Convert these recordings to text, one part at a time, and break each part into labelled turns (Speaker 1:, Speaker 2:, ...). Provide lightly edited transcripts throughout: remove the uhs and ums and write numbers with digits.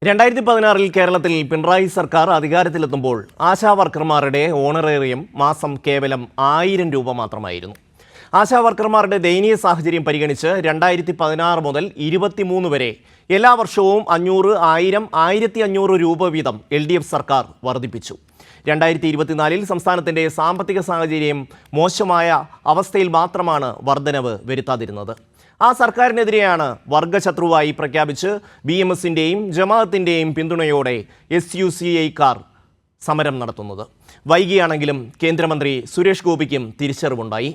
Speaker 1: 2016 കേരളത്തിൽ പിണറായി സർക്കാർ അധികാരത്തിലെത്തുമ്പോൾ ആശാവർക്കർമാരുടെ ഓണറേറിയം മാസം കേവലം 1000 രൂപ മാത്രമായിരുന്നു. ആശാവർക്കർമാരുടെ ദയനീയ സാഹചര്യം പരിഗണിച്ച് 2016 മുതൽ 23 വരെ എല്ലാ വർഷവും 500, 1000, 1500 രൂപ വീതം LDF സർക്കാർ വർദ്ധിപ്പിച്ചു. 2024 സംസ്ഥാനത്തിന്റെ സാമ്പത്തിക സാഹചര്യം മോശമായ അവസ്ഥയിൽ മാത്രമാണ് വർധനവ് വരുത്താതിരുന്നത്. ആ സർക്കാരിനെതിരെയാണ് വർഗശത്രുവായി പ്രഖ്യാപിച്ച് BMSന്റെയും ജമാഅത്തിന്റെയും പിന്തുണയോടെ SUCI-ക്കാർ സമരം നടത്തുന്നത്. വൈകിയാണെങ്കിലും കേന്ദ്രമന്ത്രി സുരേഷ് ഗോപിക്കും തിരിച്ചറിവുണ്ടായി.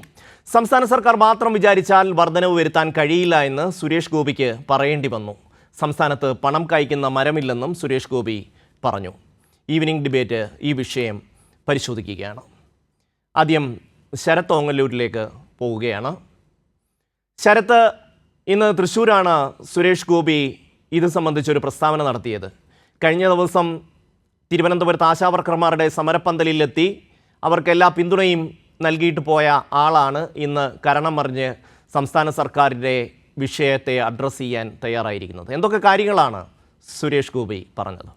Speaker 1: സംസ്ഥാന സർക്കാർ മാത്രം വിചാരിച്ചാൽ വർധനവ് വരുത്താൻ കഴിയില്ല എന്ന് സുരേഷ് ഗോപിക്ക് പറയേണ്ടി വന്നു. സംസ്ഥാനത്ത് പണം കായ്ക്കുന്ന മരമില്ലെന്നും സുരേഷ് ഗോപി പറഞ്ഞു. ഈവനിംഗ് ഡിബേറ്റ് ഈ വിഷയം പരിശോധിക്കുകയാണ്. ആദ്യം ശരത് ഓങ്ങല്ലൂരിലേക്ക് പോവുകയാണ്. ശരത്ത്, ഇന്ന് തൃശ്ശൂരാണ് സുരേഷ് ഗോപി ഇത് സംബന്ധിച്ചൊരു പ്രസ്താവന നടത്തിയത്. കഴിഞ്ഞ ദിവസം തിരുവനന്തപുരത്ത് ആശാവർക്കർമാരുടെ സമരപ്പന്തലിലെത്തി അവർക്കെല്ലാ പിന്തുണയും നൽകിയിട്ട് പോയ ആളാണ് ഇന്ന് കരണം മറിഞ്ഞ് സംസ്ഥാന സർക്കാരിൻ്റെ വിഷയത്തെ അഡ്രസ്സ് ചെയ്യാൻ തയ്യാറായിരിക്കുന്നത്. എന്തൊക്കെ കാര്യങ്ങളാണ് സുരേഷ് ഗോപി പറഞ്ഞത്?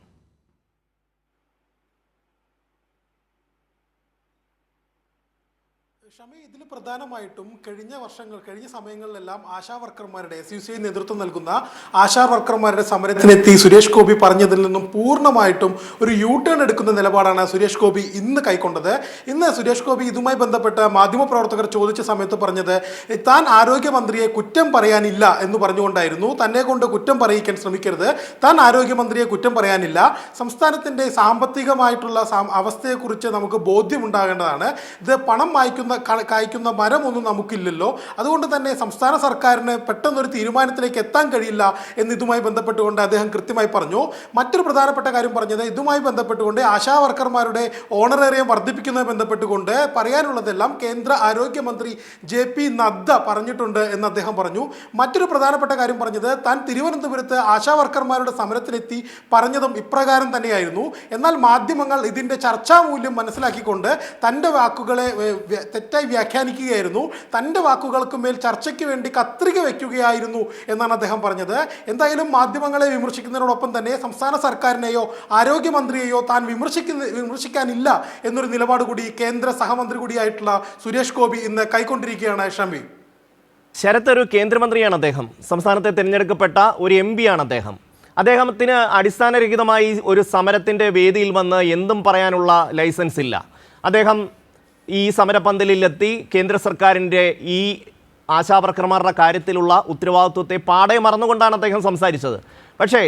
Speaker 2: ഷമി, ഇതിൽ പ്രധാനമായിട്ടും കഴിഞ്ഞ സമയങ്ങളിലെല്ലാം ആശാവർക്കർമാരുടെ SUCI നേതൃത്വം നൽകുന്ന ആശാവർക്കർമാരുടെ സമരത്തിനെത്തി സുരേഷ് ഗോപി പറഞ്ഞതിൽ നിന്നും പൂർണ്ണമായിട്ടും ഒരു ടേൺ എടുക്കുന്ന നിലപാടാണ് സുരേഷ് ഗോപി ഇന്ന് കൈക്കൊണ്ടത്. ഇന്ന് സുരേഷ് ഗോപി ഇതുമായി ബന്ധപ്പെട്ട് മാധ്യമപ്രവർത്തകർ ചോദിച്ച സമയത്ത് പറഞ്ഞത് താൻ ആരോഗ്യമന്ത്രിയെ കുറ്റം പറയാനില്ല എന്ന് പറഞ്ഞുകൊണ്ടായിരുന്നു. തന്നെ കൊണ്ട് കുറ്റം പറയിക്കാൻ ശ്രമിക്കരുത്, താൻ ആരോഗ്യമന്ത്രിയെ കുറ്റം പറയാനില്ല, സംസ്ഥാനത്തിൻ്റെ സാമ്പത്തികമായിട്ടുള്ള അവസ്ഥയെക്കുറിച്ച് നമുക്ക് ബോധ്യമുണ്ടാകേണ്ടതാണ്, ഇത് പണം കായ്ക്കുന്ന മരമൊന്നും നമുക്കില്ലല്ലോ, അതുകൊണ്ട് തന്നെ സംസ്ഥാന സർക്കാരിന് പെട്ടെന്നൊരു തീരുമാനത്തിലേക്ക് എത്താൻ കഴിയില്ല എന്ന് ഇതുമായി ബന്ധപ്പെട്ടുകൊണ്ട് അദ്ദേഹം കൃത്യമായി പറഞ്ഞു. മറ്റൊരു പ്രധാനപ്പെട്ട കാര്യം പറഞ്ഞത് ഇതുമായി ബന്ധപ്പെട്ടുകൊണ്ട് ആശാവർക്കർമാരുടെ ഓണറേറിയം വർദ്ധിപ്പിക്കുന്നതുമായി ബന്ധപ്പെട്ടുകൊണ്ട് പറയാനുള്ളതെല്ലാം കേന്ദ്ര ആരോഗ്യമന്ത്രി JP നദ്ദ പറഞ്ഞിട്ടുണ്ട് എന്ന് അദ്ദേഹം പറഞ്ഞു. മറ്റൊരു പ്രധാനപ്പെട്ട കാര്യം പറഞ്ഞത് താൻ തിരുവനന്തപുരത്ത് ആശാവർക്കർമാരുടെ സമരത്തിനെത്തി പറഞ്ഞതും ഇപ്രകാരം തന്നെയായിരുന്നു. എന്നാൽ മാധ്യമങ്ങൾ ഇതിൻ്റെ ചർച്ചാമൂല്യം മനസ്സിലാക്കിക്കൊണ്ട് തൻ്റെ വാക്കുകളെ തെറ്റായി വ്യാഖ്യാനിക്കുകയായിരുന്നു, തൻ്റെ വാക്കുകൾക്ക് മേൽ ചർച്ചയ്ക്ക് വേണ്ടി കത്രിക വയ്ക്കുകയായിരുന്നു എന്നാണ് അദ്ദേഹം പറഞ്ഞത്. എന്തായാലും മാധ്യമങ്ങളെ വിമർശിക്കുന്നതിനോടൊപ്പം തന്നെ സംസ്ഥാന സർക്കാരിനെയോ ആരോഗ്യമന്ത്രിയെയോ താൻ വിമർശിക്കാനില്ല എന്നൊരു നിലപാട് കൂടി കേന്ദ്ര സഹമന്ത്രി കൂടിയായിട്ടുള്ള സുരേഷ് ഗോപി ഇന്ന് കൈക്കൊണ്ടിരിക്കുകയാണ്. ഷമി,
Speaker 1: ശരത് ഒരു കേന്ദ്രമന്ത്രിയാണ് അദ്ദേഹം, സംസ്ഥാനത്തെ തിരഞ്ഞെടുക്കപ്പെട്ട ഒരു MP ആണ് അദ്ദേഹം. അദ്ദേഹത്തിന് അടിസ്ഥാനരഹിതമായി ഒരു സമരത്തിൻ്റെ വേദിയിൽ വന്ന് എന്തും പറയാനുള്ള ലൈസൻസ് ഇല്ല. അദ്ദേഹം ഈ സമരപന്തലിലെത്തി കേന്ദ്ര സർക്കാരിൻ്റെ ഈ ആശാവർക്കർമാരുടെ കാര്യത്തിലുള്ള ഉത്തരവാദിത്വത്തെ പാടെ മറന്നുകൊണ്ടാണ് അദ്ദേഹം സംസാരിച്ചത്. പക്ഷേ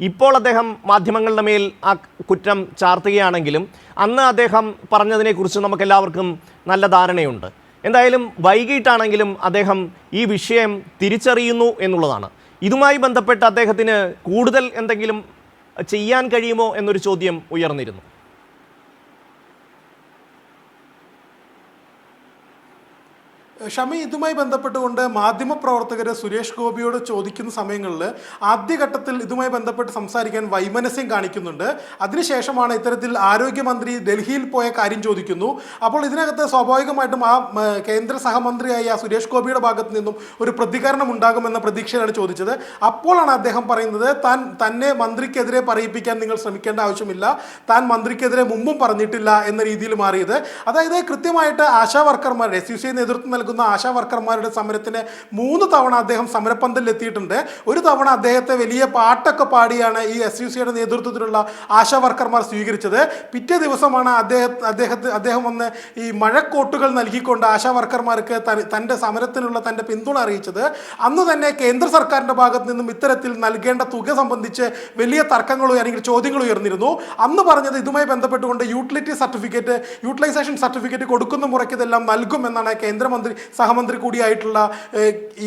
Speaker 1: ഇപ്പോൾ അദ്ദേഹം മാധ്യമങ്ങളുടെ മേൽ ആ കുറ്റം ചാർത്തുകയാണെങ്കിലും അന്ന് അദ്ദേഹം പറഞ്ഞതിനെക്കുറിച്ച് നമുക്കെല്ലാവർക്കും നല്ല ധാരണയുണ്ട്. എന്തായാലും വൈകിട്ടാണെങ്കിലും അദ്ദേഹം ഈ വിഷയം തിരിച്ചറിയുന്നു എന്നുള്ളതാണ്. ഇതുമായി ബന്ധപ്പെട്ട് അദ്ദേഹത്തിന് കൂടുതൽ എന്തെങ്കിലും ചെയ്യാൻ കഴിയുമോ എന്നൊരു ചോദ്യം ഉയർന്നിരുന്നു.
Speaker 2: ഷമി, ഇതുമായി ബന്ധപ്പെട്ടുകൊണ്ട് മാധ്യമപ്രവർത്തകർ സുരേഷ് ഗോപിയോട് ചോദിക്കുന്ന സമയങ്ങളിൽ ആദ്യഘട്ടത്തിൽ ഇതുമായി ബന്ധപ്പെട്ട് സംസാരിക്കാൻ വൈമനസ്യം കാണിക്കുന്നുണ്ട്. അതിനുശേഷമാണ് ഇത്തരത്തിൽ ആരോഗ്യമന്ത്രി ഡൽഹിയിൽ പോയ കാര്യം ചോദിക്കുന്നു. അപ്പോൾ ഇതിനകത്ത് സ്വാഭാവികമായിട്ടും ആ കേന്ദ്ര സഹമന്ത്രിയായ സുരേഷ് ഗോപിയുടെ ഭാഗത്ത് നിന്നും ഒരു പ്രതികരണം ഉണ്ടാകുമെന്ന പ്രതീക്ഷയിലാണ് ചോദിച്ചത്. അപ്പോഴാണ് അദ്ദേഹം പറയുന്നത് തന്നെ മന്ത്രിക്കെതിരെ പറയിപ്പിക്കാൻ നിങ്ങൾ ശ്രമിക്കേണ്ട ആവശ്യമില്ല, താൻ മന്ത്രിക്കെതിരെ മുമ്പും പറഞ്ഞിട്ടില്ല എന്ന രീതിയിൽ മാറിയത്. അതായത് കൃത്യമായിട്ട് ആശാവർക്കർമാരുടെ SUCI നേതൃത്വം നൽകുന്ന ആശാവർക്കർമാരുടെ സമരത്തിന് 3 തവണ അദ്ദേഹം സമരപ്പന്തലിൽ എത്തിയിട്ടുണ്ട്. ഒരു തവണ അദ്ദേഹത്തെ വലിയ പാട്ടൊക്കെ പാടിയാണ് ഈ SUCIയുടെ നേതൃത്വത്തിലുള്ള ആശാവർക്കർമാർ സ്വീകരിച്ചത്. പിറ്റേ ദിവസമാണ് അദ്ദേഹം വന്ന് ഈ മഴക്കോട്ടുകൾ നൽകിക്കൊണ്ട് ആശാവർക്കർമാർക്ക് തൻ്റെ സമരത്തിനുള്ള തൻ്റെ പിന്തുണ അറിയിച്ചത്. അന്ന് തന്നെ കേന്ദ്ര സർക്കാരിൻ്റെ ഭാഗത്ത് നിന്നും ഇത്തരത്തിൽ നൽകേണ്ട തുക സംബന്ധിച്ച് വലിയ തർക്കങ്ങളോ അല്ലെങ്കിൽ ചോദ്യങ്ങൾ ഉയർന്നിരുന്നു. അന്ന് പറഞ്ഞത് ഇതുമായി ബന്ധപ്പെട്ടുകൊണ്ട് യൂട്ടിലൈസേഷൻ സർട്ടിഫിക്കറ്റ് കൊടുക്കുന്ന മുറയ്ക്ക് ഇതെല്ലാം നൽകുമെന്നാണ് കേന്ദ്രമന്ത്രി സഹമന്ത്രി കൂടിയായിട്ടുള്ള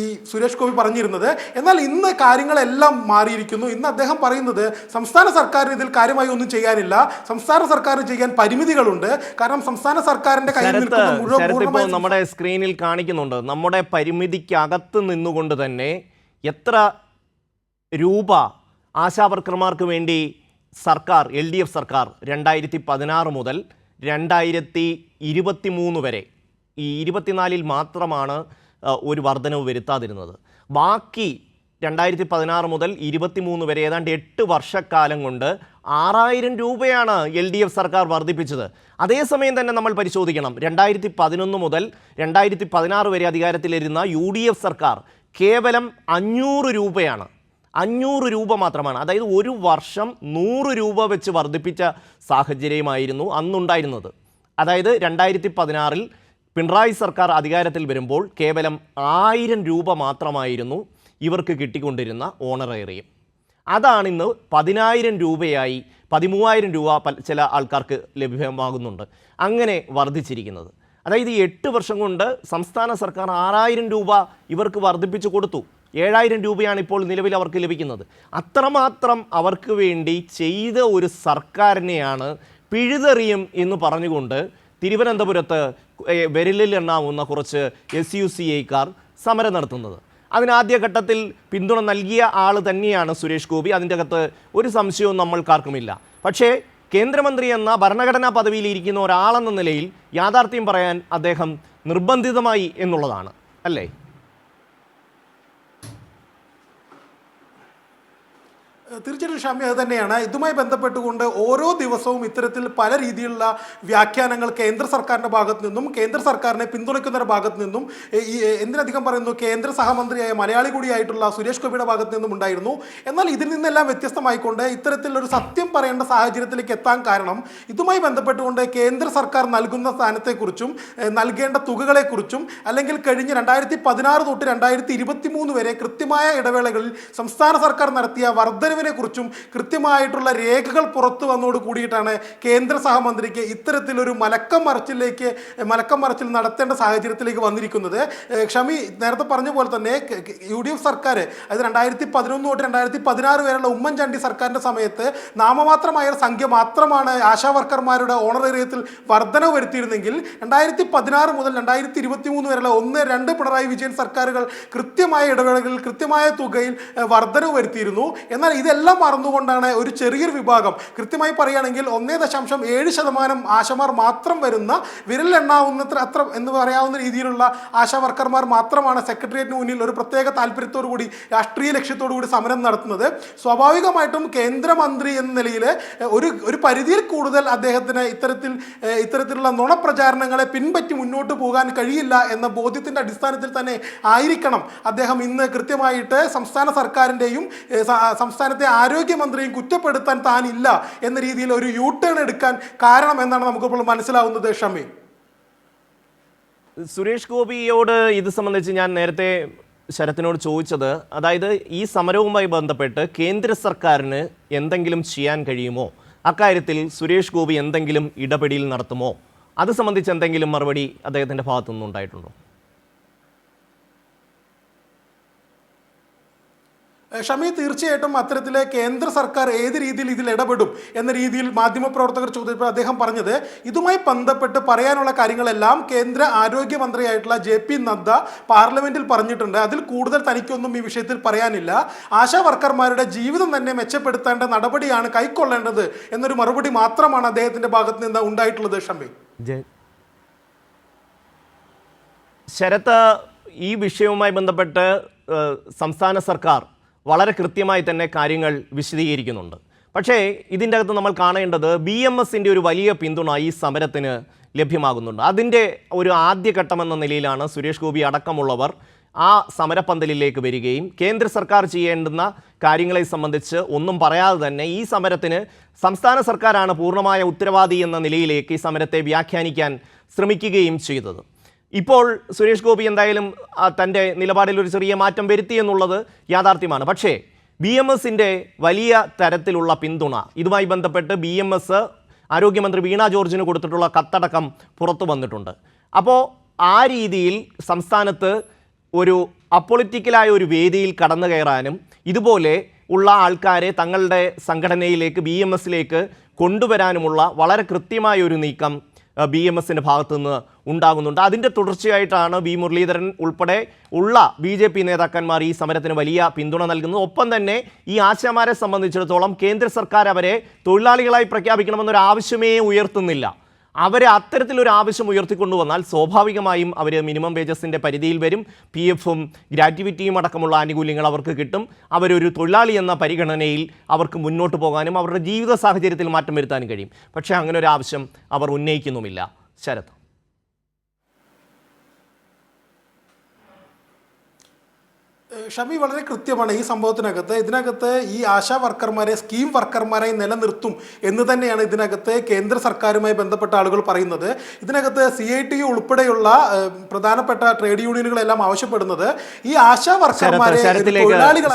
Speaker 2: ഈ സുരേഷ് ഗോപി പറഞ്ഞിരുന്നത്. എന്നാൽ ഇന്ന് കാര്യങ്ങളെല്ലാം മാറിയിരിക്കുന്നു. ഇന്ന് അദ്ദേഹം പറയുന്നത് സംസ്ഥാന സർക്കാരിന് ഇതിൽ കാര്യമായി ഒന്നും ചെയ്യാനില്ല, സംസ്ഥാന സർക്കാരിന് ചെയ്യാൻ പരിമിതികളുണ്ട്. കാരണം സംസ്ഥാന സർക്കാരിന്റെ കയ്യിൽ
Speaker 1: നിൽക്കുന്ന നമ്മുടെ സ്ക്രീനിൽ കാണിക്കുന്നുണ്ട്, നമ്മുടെ പരിമിതിക്കകത്ത് നിന്നുകൊണ്ട് തന്നെ എത്ര രൂപ ആശാവർക്കർമാർക്ക് വേണ്ടി സർക്കാർ LDF സർക്കാർ 2016 മുതൽ 2023 വരെ ഈ 24 മാത്രമാണ് ഒരു വർധനവ് വരുത്താതിരുന്നത്. ബാക്കി 2016 മുതൽ 23 വരെ ഏതാണ്ട് 8 വർഷക്കാലം കൊണ്ട് 6000 രൂപയാണ് LDF സർക്കാർ വർദ്ധിപ്പിച്ചത്. അതേസമയം തന്നെ നമ്മൾ പരിശോധിക്കണം, 2011 മുതൽ 2016 വരെ അധികാരത്തിലിരുന്ന UDF സർക്കാർ കേവലം 500 രൂപയാണ്, 500 രൂപ മാത്രമാണ്. അതായത് ഒരു വർഷം 100 രൂപ വെച്ച് വർദ്ധിപ്പിച്ച സാഹചര്യമായിരുന്നു അന്നുണ്ടായിരുന്നത്. അതായത് 2016-ൽ പിണറായി സർക്കാർ അധികാരത്തിൽ വരുമ്പോൾ കേവലം 1000 രൂപ മാത്രമായിരുന്നു ഇവർക്ക് കിട്ടിക്കൊണ്ടിരുന്ന ഓണറേറിയം. അതാണ് ഇന്ന് 10,000 രൂപയായി, 13,000 രൂപ ചില ആൾക്കാർക്ക് ലഭ്യമാകുന്നുണ്ട്. അങ്ങനെ വർദ്ധിച്ചിരിക്കുന്നത്. അതായത് ഈ 8 വർഷം കൊണ്ട് സംസ്ഥാന സർക്കാർ 6,000 രൂപ ഇവർക്ക് വർദ്ധിപ്പിച്ചു കൊടുത്തു. 7,000 രൂപയാണ് ഇപ്പോൾ നിലവിൽ അവർക്ക് ലഭിക്കുന്നത്. അത്രമാത്രം അവർക്ക് വേണ്ടി ചെയ്ത ഒരു സർക്കാരിനെയാണ് പിഴുതെറിയും എന്ന് പറഞ്ഞുകൊണ്ട് തിരുവനന്തപുരത്ത് വിരലിൽ എണ്ണാവുന്ന കുറച്ച് SUCI-ക്കാർ സമരം നടത്തുന്നത്. അതിനാദ്യഘട്ടത്തിൽ പിന്തുണ നൽകിയ ആൾ തന്നെയാണ് സുരേഷ് ഗോപി. അതിൻ്റെ അകത്ത് ഒരു സംശയവും നമ്മൾക്കാർക്കുമില്ല. പക്ഷേ കേന്ദ്രമന്ത്രി എന്ന ഭരണഘടനാ പദവിയിൽ ഇരിക്കുന്ന ഒരാളെന്ന നിലയിൽ യാഥാർത്ഥ്യം പറയാൻ അദ്ദേഹം നിർബന്ധിതമായി എന്നുള്ളതാണ്, അല്ലേ?
Speaker 2: തീർച്ചയായിട്ടും ഷാമി, അത് തന്നെയാണ്. ഇതുമായി ബന്ധപ്പെട്ടുകൊണ്ട് ഓരോ ദിവസവും ഇത്തരത്തിൽ പല രീതിയിലുള്ള വ്യാഖ്യാനങ്ങൾ കേന്ദ്ര സർക്കാരിൻ്റെ ഭാഗത്തു നിന്നും കേന്ദ്ര സർക്കാരിനെ പിന്തുണയ്ക്കുന്നവരുടെ ഭാഗത്തു നിന്നും എന്തിനധികം പറയുന്നു കേന്ദ്ര സഹമന്ത്രിയായ മലയാളി കൂടിയായിട്ടുള്ള സുരേഷ് ഗോപിയുടെ ഭാഗത്തു നിന്നും ഉണ്ടായിരുന്നു. എന്നാൽ ഇതിൽ നിന്നെല്ലാം വ്യത്യസ്തമായിക്കൊണ്ട് ഇത്തരത്തിലൊരു സത്യം പറയേണ്ട സാഹചര്യത്തിലേക്ക് എത്താൻ കാരണം ഇതുമായി ബന്ധപ്പെട്ടുകൊണ്ട് കേന്ദ്ര സർക്കാർ നൽകുന്ന സ്ഥാനത്തെക്കുറിച്ചും നൽകേണ്ട തുകകളെക്കുറിച്ചും അല്ലെങ്കിൽ കഴിഞ്ഞ 2016 തൊട്ട് 2023 വരെ കൃത്യമായ ഇടവേളകളിൽ സംസ്ഥാന സർക്കാർ നടത്തിയ വർധനവിനെ കുറിച്ചും കൃത്യമായിട്ടുള്ള രേഖകൾ പുറത്തു വന്നോട് കൂടിയിട്ടാണ് കേന്ദ്ര സഹമന്ത്രിക്ക് ഇത്തരത്തിലൊരു മലക്കം മറിച്ചിൽ നടത്തേണ്ട സാഹചര്യത്തിലേക്ക് വന്നിരിക്കുന്നത്. ഷമി നേരത്തെ പറഞ്ഞ പോലെ തന്നെ UDF സർക്കാർ, അതായത് 2011 തൊട്ട് 2016 വരെയുള്ള ഉമ്മൻചാണ്ടി സർക്കാരിൻ്റെ സമയത്ത് നാമമാത്രമായ സംഖ്യ മാത്രമാണ് ആശാ വർക്കർമാരുടെ ഓണറേറിയത്തിൽ വർധനവ് വരുത്തിയിരുന്നെങ്കിൽ 2016 മുതൽ 2023 വരെയുള്ള 1-2 പിണറായി വിജയൻ സർക്കാരുകൾ കൃത്യമായ ഇടവേളകളിൽ കൃത്യമായ തുകയിൽ വർധനവ് വരുത്തിയിരുന്നു. എന്നാൽ ഇതെല്ലാം മറന്നുകൊണ്ടാണ് ഒരു ചെറിയൊരു വിഭാഗം, കൃത്യമായി പറയുകയാണെങ്കിൽ 1.7% ആശമാർ മാത്രം വരുന്ന വിരലിലെണ്ണാവുന്നത്ര അത്ര എന്ന് പറയാവുന്ന രീതിയിലുള്ള ആശാ വർക്കർമാർ മാത്രമാണ് സെക്രട്ടേറിയറ്റിന് മുന്നിൽ ഒരു പ്രത്യേക താല്പര്യത്തോടു കൂടി രാഷ്ട്രീയ ലക്ഷ്യത്തോടു കൂടി സമരം നടത്തുന്നത്. സ്വാഭാവികമായിട്ടും കേന്ദ്രമന്ത്രി എന്ന നിലയിൽ ഒരു പരിധിയിൽ കൂടുതൽ അദ്ദേഹത്തിന് ഇത്തരത്തിലുള്ള നുണപ്രചാരണങ്ങളെ പിൻപറ്റി മുന്നോട്ട് പോകാൻ കഴിയില്ല എന്ന ബോധ്യത്തിൻ്റെ അടിസ്ഥാനത്തിൽ തന്നെ ആയിരിക്കണം അദ്ദേഹം ഇന്ന് കൃത്യമായിട്ട് സംസ്ഥാന സർക്കാരിൻ്റെയും സംസ്ഥാനത്തെ ആരോഗ്യമന്ത്രിയും കുറ്റപ്പെടുത്താൻ താനില്ല എന്ന രീതിയിൽ ഒരു U-ടേൺ എടുക്കാൻ കാരണം എന്നാണ് നമുക്കിപ്പോൾ മനസ്സിലാവുന്നത്. ഷമി,
Speaker 1: സുരേഷ് ഗോപിയോട് ഇത് സംബന്ധിച്ച് ഞാൻ നേരത്തെ ശരത്തിനോട് ചോദിച്ചത്, അതായത് ഈ സമരവുമായി ബന്ധപ്പെട്ട് കേന്ദ്ര സർക്കാരിന് എന്തെങ്കിലും ചെയ്യാൻ കഴിയുമോ, അക്കാര്യത്തിൽ സുരേഷ് ഗോപി എന്തെങ്കിലും ഇടപെടൽ നടത്തുമോ, അത് സംബന്ധിച്ച് എന്തെങ്കിലും മറുപടി അദ്ദേഹത്തിൻ്റെ ഭാഗത്തുനിന്ന് ഉണ്ടായിട്ടുണ്ടോ?
Speaker 2: ഷമി, തീർച്ചയായിട്ടും അത്തരത്തിലെ കേന്ദ്ര സർക്കാർ ഏത് രീതിയിൽ ഇതിൽ ഇടപെടും എന്ന രീതിയിൽ മാധ്യമപ്രവർത്തകർ ചോദിച്ചപ്പോൾ അദ്ദേഹം പറഞ്ഞത് ഇതുമായി ബന്ധപ്പെട്ട് പറയാനുള്ള കാര്യങ്ങളെല്ലാം കേന്ദ്ര ആരോഗ്യമന്ത്രിയായിട്ടുള്ള JP നദ്ദ പാർലമെന്റിൽ പറഞ്ഞിട്ടുണ്ട്. അതിൽ കൂടുതൽ തനിക്കൊന്നും ഈ വിഷയത്തിൽ പറയാനില്ല. ആശാ വർക്കർമാരുടെ ജീവിതം തന്നെ മെച്ചപ്പെടുത്തേണ്ട നടപടിയാണ് കൈക്കൊള്ളേണ്ടത് എന്നൊരു മറുപടി മാത്രമാണ് അദ്ദേഹത്തിന്റെ ഭാഗത്ത് നിന്ന് ഉണ്ടായിട്ടുള്ളത്. ഷമി,
Speaker 1: ശരത്ത്, ഈ വിഷയവുമായി ബന്ധപ്പെട്ട് സംസ്ഥാന സർക്കാർ വളരെ കൃത്യമായി തന്നെ കാര്യങ്ങൾ വിശദീകരിക്കുന്നുണ്ട്. പക്ഷേ ഇതിൻ്റെ അകത്ത് നമ്മൾ കാണേണ്ടത് BMS-ൻ്റെ ഒരു വലിയ പിന്തുണ ഈ സമരത്തിന് ലഭ്യമാകുന്നുണ്ട്. അതിൻ്റെ ഒരു ആദ്യഘട്ടമെന്ന നിലയിലാണ് സുരേഷ് ഗോപി അടക്കമുള്ളവർ ആ സമരപ്പന്തലിലേക്ക് വരികയും കേന്ദ്ര സർക്കാർ ചെയ്യേണ്ടുന്ന കാര്യങ്ങളെ സംബന്ധിച്ച് ഒന്നും പറയാതെ തന്നെ ഈ സമരത്തിന് സംസ്ഥാന സർക്കാരാണ് പൂർണ്ണമായ ഉത്തരവാദി എന്ന നിലയിലേക്ക് ഈ സമരത്തെ വ്യാഖ്യാനിക്കാൻ ശ്രമിക്കുകയും ചെയ്തത്. ഇപ്പോൾ സുരേഷ് ഗോപി എന്തായാലും തൻ്റെ നിലപാടിൽ ഒരു ചെറിയ മാറ്റം വരുത്തി എന്നുള്ളത് യാഥാർത്ഥ്യമാണ്. പക്ഷേ BMS-ൻ്റെ വലിയ തരത്തിലുള്ള പിന്തുണ, ഇതുമായി ബന്ധപ്പെട്ട് BMS ആരോഗ്യമന്ത്രി വീണ ജോർജിന് കൊടുത്തിട്ടുള്ള കത്തടക്കം പുറത്തു വന്നിട്ടുണ്ട്. അപ്പോൾ ആ രീതിയിൽ സംസ്ഥാനത്ത് ഒരു അപ്പൊളിറ്റിക്കലായ ഒരു വേദിയിൽ കടന്നു കയറാനും ഇതുപോലെ ഉള്ള ആൾക്കാരെ തങ്ങളുടെ സംഘടനയിലേക്ക് BMS-ലേക്ക് കൊണ്ടുവരാനുമുള്ള വളരെ കൃത്യമായ ഒരു നീക്കം BMS-ൻ്റെ ഭാഗത്തു നിന്ന് ഉണ്ടാകുന്നുണ്ട്. അതിൻ്റെ തുടർച്ചയായിട്ടാണ് V. മുരളീധരൻ ഉൾപ്പെടെ ഉള്ള BJP നേതാക്കന്മാർ ഈ സമരത്തിന് വലിയ പിന്തുണ നൽകുന്നത്. ഒപ്പം തന്നെ ഈ ആശാമാരെ സംബന്ധിച്ചിടത്തോളം കേന്ദ്ര സർക്കാർ അവരെ തൊഴിലാളികളായി പ്രഖ്യാപിക്കണമെന്നൊരു ആവശ്യമേ ഉയർത്തുന്നില്ല. അവർ അത്തരത്തിലൊരു ആവശ്യം ഉയർത്തിക്കൊണ്ടുവന്നാൽ സ്വാഭാവികമായും അവർ മിനിമം വേജസിൻ്റെ പരിധിയിൽ വരും. PF-ഉം ഗ്രാറ്റുവിറ്റിയും അടക്കമുള്ള ആനുകൂല്യങ്ങൾ അവർക്ക് കിട്ടും. അവരൊരു തൊഴിലാളി എന്ന പരിഗണനയിൽ അവർക്ക് മുന്നോട്ട് പോകാനും അവരുടെ ജീവിത സാഹചര്യത്തിൽ മാറ്റം വരുത്താനും കഴിയും. പക്ഷേ അങ്ങനെ ഒരു ആവശ്യം അവർ ഉന്നയിക്കുന്നുമില്ല. ശരത്,
Speaker 2: ഷമി, വളരെ കൃത്യമാണ് ഈ സംഭവത്തിനകത്ത്. ഇതിനകത്ത് ഈ ആശാ വർക്കർമാരെ സ്കീം വർക്കർമാരായി നിലനിർത്തും എന്ന് തന്നെയാണ് ഇതിനകത്ത് കേന്ദ്ര സർക്കാരുമായി ബന്ധപ്പെട്ട ആളുകൾ പറയുന്നത്. ഇതിനകത്ത് CITU ഉൾപ്പെടെയുള്ള പ്രധാനപ്പെട്ട ട്രേഡ് യൂണിയനുകളെല്ലാം ആവശ്യപ്പെടുന്നത് ഈ ആശാ വർക്കർമാരെ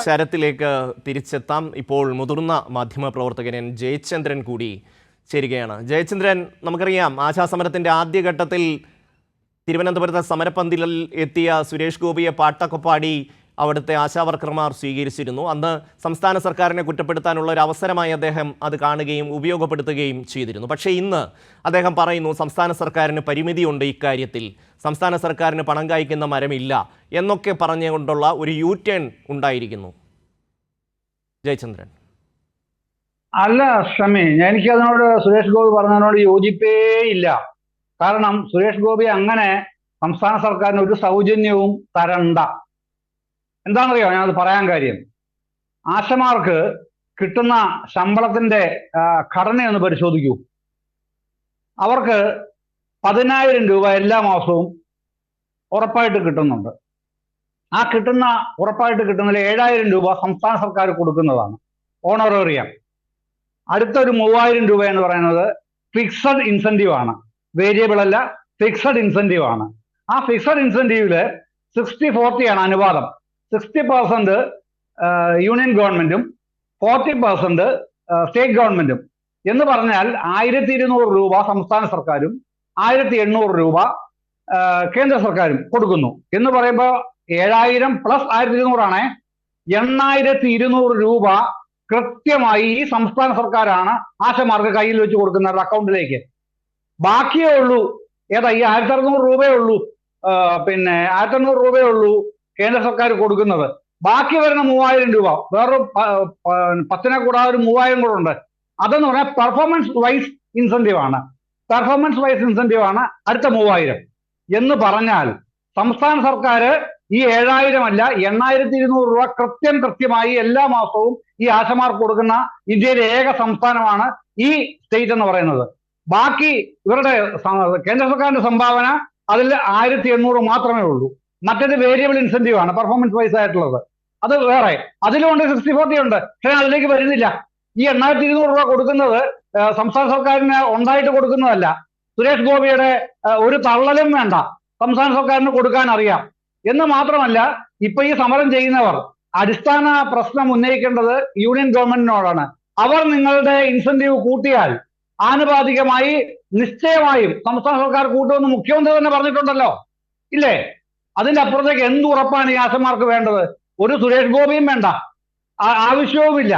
Speaker 1: ശരത്തിലേക്ക് തിരിച്ചെത്താം. ഇപ്പോൾ മുതിർന്ന മാധ്യമപ്രവർത്തകൻ ജയചന്ദ്രൻ കൂടി ചേരുകയാണ്. ജയചന്ദ്രൻ, നമുക്കറിയാം ആശാസമരത്തിൻ്റെ ആദ്യഘട്ടത്തിൽ തിരുവനന്തപുരത്തെ സമരപ്പന്തലിൽ എത്തിയ സുരേഷ് ഗോപിയെ പാട്ടൊക്കെ പാടി അവിടുത്തെ ആശാവർക്കർമാർ സ്വീകരിച്ചിരുന്നു. അന്ന് സംസ്ഥാന സർക്കാരിനെ കുറ്റപ്പെടുത്താനുള്ള ഒരു അവസരമായി അദ്ദേഹം അത് കാണുകയും ഉപയോഗപ്പെടുത്തുകയും ചെയ്തിരുന്നു. പക്ഷേ ഇന്ന് അദ്ദേഹം പറയുന്നു സംസ്ഥാന സർക്കാരിന് പരിമിതിയുണ്ട് ഇക്കാര്യത്തിൽ, സംസ്ഥാന സർക്കാരിന് പണം കായ്ക്കുന്ന മരമില്ല എന്നൊക്കെ പറഞ്ഞുകൊണ്ടുള്ള ഒരു U-turn ഉണ്ടായിരിക്കുന്നു. ജയചന്ദ്രൻ.
Speaker 3: അല്ല ഷമി, എനിക്കതിനോട് സുരേഷ് ഗോപി പറഞ്ഞതിനോട് യോജിപ്പേ ഇല്ല. കാരണം സുരേഷ് ഗോപി അങ്ങനെ സംസ്ഥാന സർക്കാരിന് ഒരു സൗജന്യവും തരണ്ട. എന്താണെന്നറിയോ ഞാനത് പറയാൻ കാര്യം? ആശമാർക്ക് കിട്ടുന്ന ശമ്പളത്തിന്റെ ഘടനയൊന്ന് പരിശോധിക്കൂ. അവർക്ക് 10,000 രൂപ എല്ലാ മാസവും ഉറപ്പായിട്ട് കിട്ടുന്നുണ്ട്. ആ ഉറപ്പായിട്ട് കിട്ടുന്നതിൽ 7,000 രൂപ സംസ്ഥാന സർക്കാർ കൊടുക്കുന്നതാണ് ഓണറേറിയം. അടുത്തൊരു 3,000 രൂപ എന്ന് പറയുന്നത് ഫിക്സഡ് ഇൻസെന്റീവ് ആണ്, വേരിയബിൾ അല്ല, ഫിക്സഡ് ഇൻസെന്റീവ് ആണ്. ആ ഫിക്സഡ് ഇൻസെന്റീവില് 60-40 ആണ് അനുപാതം. 60% യൂണിയൻ ഗവൺമെന്റും 40% സ്റ്റേറ്റ് ഗവൺമെന്റും എന്ന് പറഞ്ഞാൽ 1,200 രൂപ സംസ്ഥാന സർക്കാരും 1,800 രൂപ കേന്ദ്ര സർക്കാരും കൊടുക്കുന്നു. എന്ന് പറയുമ്പോൾ 7,000 പ്ലസ് 1,200 ആണ്. 8,200 രൂപ കൃത്യമായി ഈ സംസ്ഥാന സർക്കാരാണ് ആശമാർക്ക് കയ്യിൽ വെച്ച് കൊടുക്കുന്നത് അക്കൗണ്ടിലേക്ക്. ബാക്കിയേ ഉള്ളൂ ഏതാ ഈ 1,600 രൂപയേ ഉള്ളൂ, 1,800 രൂപയേ ഉള്ളൂ കേന്ദ്ര സർക്കാർ കൊടുക്കുന്നത്. ബാക്കി വരുന്ന 3,000 രൂപ വേറൊരു 10 കൂടാതെ ഒരു 3,000 കൂടെ ഉണ്ട്. അതെന്ന് പറഞ്ഞാൽ പെർഫോമൻസ് വൈസ് ഇൻസെന്റീവ് ആണ്. അടുത്ത 3,000 എന്ന് പറഞ്ഞാൽ സംസ്ഥാന സർക്കാർ ഈ 7,000 അല്ല 8,200 രൂപ കൃത്യമായി എല്ലാ മാസവും ഈ ആശമാർക്ക് കൊടുക്കുന്ന ഇന്ത്യയിലെ ഏക സംസ്ഥാനമാണ് ഈ സ്റ്റേറ്റ് എന്ന് പറയുന്നത്. ബാക്കി ഇവരുടെ കേന്ദ്ര സർക്കാരിന്റെ സംഭാവന അതിൽ 1,800 മാത്രമേ ഉള്ളൂ. മറ്റേത് വേരിയബിൾ ഇൻസെന്റീവ് ആണ്, പെർഫോമൻസ് വൈസ് ആയിട്ടുള്ളത്. അത് വേറെ, അതിലുണ്ട് 60-40 ഉണ്ട്. പക്ഷേ അതിലേക്ക് വരുന്നില്ല. ഈ 8,200 രൂപ കൊടുക്കുന്നത് സംസ്ഥാന സർക്കാരിന് ഉണ്ടായിട്ട് കൊടുക്കുന്നതല്ല. സുരേഷ് ഗോപിയുടെ ഒരു തള്ളലും വേണ്ട, സംസ്ഥാന സർക്കാരിന് കൊടുക്കാൻ അറിയാം. എന്ന് മാത്രമല്ല, ഇപ്പൊ ഈ സമരം ചെയ്യുന്നവർ അടിസ്ഥാന പ്രശ്നം ഉന്നയിക്കേണ്ടത് യൂണിയൻ ഗവൺമെന്റിനോടാണ്. അവർ നിങ്ങളുടെ ഇൻസെന്റീവ് കൂട്ടിയാൽ ആനുപാതികമായി നിശ്ചയമായും സംസ്ഥാന സർക്കാർ കൂട്ടുമെന്ന് മുഖ്യമന്ത്രി തന്നെ പറഞ്ഞിട്ടുണ്ടല്ലോ, ഇല്ലേ? അതിന്റെ അപ്പുറത്തേക്ക് എന്ത് ഉറപ്പാണ് ഈ ആശമാർക്ക് വേണ്ടത്? ഒരു സുരേഷ് ഗോപിയും വേണ്ട, ആവശ്യവുമില്ല.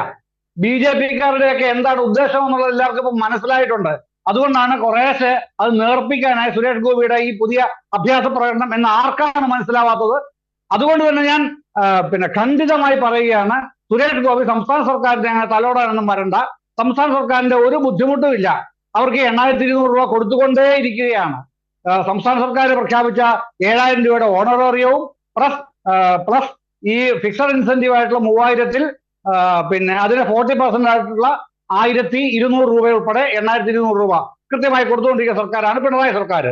Speaker 3: BJP-ക്കാരുടെയൊക്കെ എന്താണ് ഉദ്ദേശം എന്നുള്ളത് എല്ലാവർക്കും ഇപ്പം മനസ്സിലായിട്ടുണ്ട്. അതുകൊണ്ടാണ് കുറേശ്ശെ അത് നേർപ്പിക്കാനായി സുരേഷ് ഗോപിയുടെ ഈ പുതിയ അഭ്യാസ പ്രകടനം എന്ന് ആർക്കാണ് മനസ്സിലാവാത്തത്? അതുകൊണ്ട് തന്നെ ഞാൻ ഖണ്ഡിതമായി പറയുകയാണ്, സുരേഷ് ഗോപി സംസ്ഥാന സർക്കാരിന്റെ അങ്ങനെ തലോടാനൊന്നും വരണ്ട. സംസ്ഥാന സർക്കാരിന്റെ ഒരു ബുദ്ധിമുട്ടും ഇല്ല. അവർക്ക് 8,200 രൂപ കൊടുത്തുകൊണ്ടേയിരിക്കുകയാണ്. സംസ്ഥാന സർക്കാർ പ്രഖ്യാപിച്ച 7,000 രൂപയുടെ ഓണറേറിയവും പ്ലസ് ഈ ഫിക്സഡ് ഇൻസെന്റീവ് ആയിട്ടുള്ള 3,000-ൽ അതിന് 40% ആയിട്ടുള്ള 1,200 രൂപ ഉൾപ്പെടെ 8,200 രൂപ കൃത്യമായി കൊടുത്തുകൊണ്ടിരിക്കുന്ന സർക്കാരാണ് പിണറായി സർക്കാർ.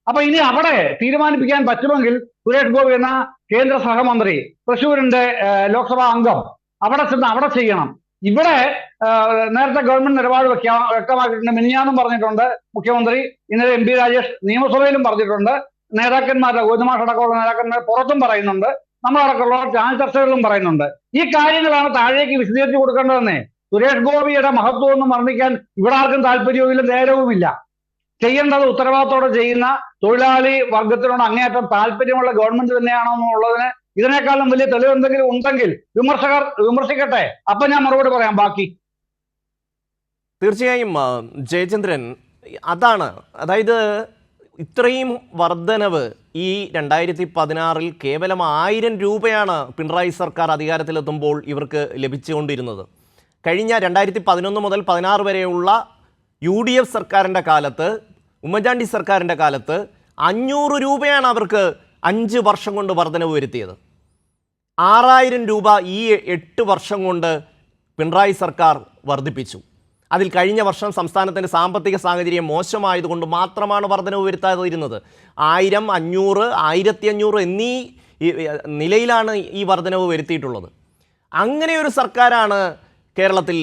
Speaker 3: അപ്പൊ ഇനി അവിടെ തീരുമാനിപ്പിക്കാൻ പറ്റുമെങ്കിൽ സുരേഷ് ഗോപി എന്ന കേന്ദ്ര സഹമന്ത്രി, തൃശ്ശൂരിന്റെ ലോക്സഭാ അംഗം അവിടെ ചെയ്യണം. ഇവിടെ നേരത്തെ ഗവൺമെന്റ് നിലപാട് വ്യക്തമാക്കിയിട്ടുണ്ട്. മിനിഞ്ഞാന്നും പറഞ്ഞിട്ടുണ്ട് മുഖ്യമന്ത്രി, ഇന്നലെ MP രാജേഷ് നിയമസഭയിലും പറഞ്ഞിട്ടുണ്ട്. നേതാക്കന്മാരുടെ ഗോവിന്ദമാഷ് അടക്കമുള്ള നേതാക്കന്മാർ പുറത്തും പറയുന്നുണ്ട്, നമ്മളടക്കമുള്ള ചാനൽ ചർച്ചകളിലും പറയുന്നുണ്ട്. ഈ കാര്യങ്ങളാണ് താഴേക്ക് വിശദീകരിച്ചു കൊടുക്കേണ്ടതെന്നേ. സുരേഷ് ഗോപിയുടെ മഹത്വം ഒന്നും വർണ്ണിക്കാൻ ഇവിടെ ആർക്കും താല്പര്യവുമില്ല, നേരവുമില്ല. ചെയ്യേണ്ടത് ഉത്തരവാദിത്തോടെ ചെയ്യുന്ന തൊഴിലാളി വർഗത്തിനോട് അങ്ങേയറ്റം താല്പര്യമുള്ള ഗവൺമെന്റ് തന്നെയാണോ എന്നുള്ളതിന് ഇതിനേക്കാളും വലിയ തെളിവ് എന്തെങ്കിലും ഉണ്ടെങ്കിൽ വിമർശകർ വിമർശിക്കട്ടെ, അപ്പൊ ഞാൻ മറുപടി പറയാം. ബാക്കി
Speaker 1: തീർച്ചയായും ജയചന്ദ്രൻ, അതായത് ഇത്രയും വർധനവ് ഈ 2016-ൽ കേവലം 1,000 രൂപയാണ് പിണറായി സർക്കാർ അധികാരത്തിലെത്തുമ്പോൾ ഇവർക്ക് ലഭിച്ചുകൊണ്ടിരുന്നത്. കഴിഞ്ഞ 2011 മുതൽ 16 വരെയുള്ള UDF സർക്കാരിൻ്റെ കാലത്ത് ഉമ്മൻചാണ്ടി സർക്കാരിൻ്റെ കാലത്ത് 500 രൂപയാണ് അവർക്ക് 5 വർഷം കൊണ്ട് വർധനവ് വരുത്തിയത്. 6000 രൂപ ഈ 8 വർഷം കൊണ്ട് പിണറായി സർക്കാർ വർദ്ധിപ്പിച്ചു. അതിൽ കഴിഞ്ഞ വർഷം സംസ്ഥാനത്തിൻ്റെ സാമ്പത്തിക സാഹചര്യം മോശമായതുകൊണ്ട് മാത്രമാണ് വർധനവ് വരുത്താതിരുന്നത്. 1000, 500, 1500 എന്നീ നിലയിലാണ് ഈ വർധനവ് വരുത്തിയിട്ടുള്ളത്. അങ്ങനെ ഒരു സർക്കാരാണ് കേരളത്തിൽ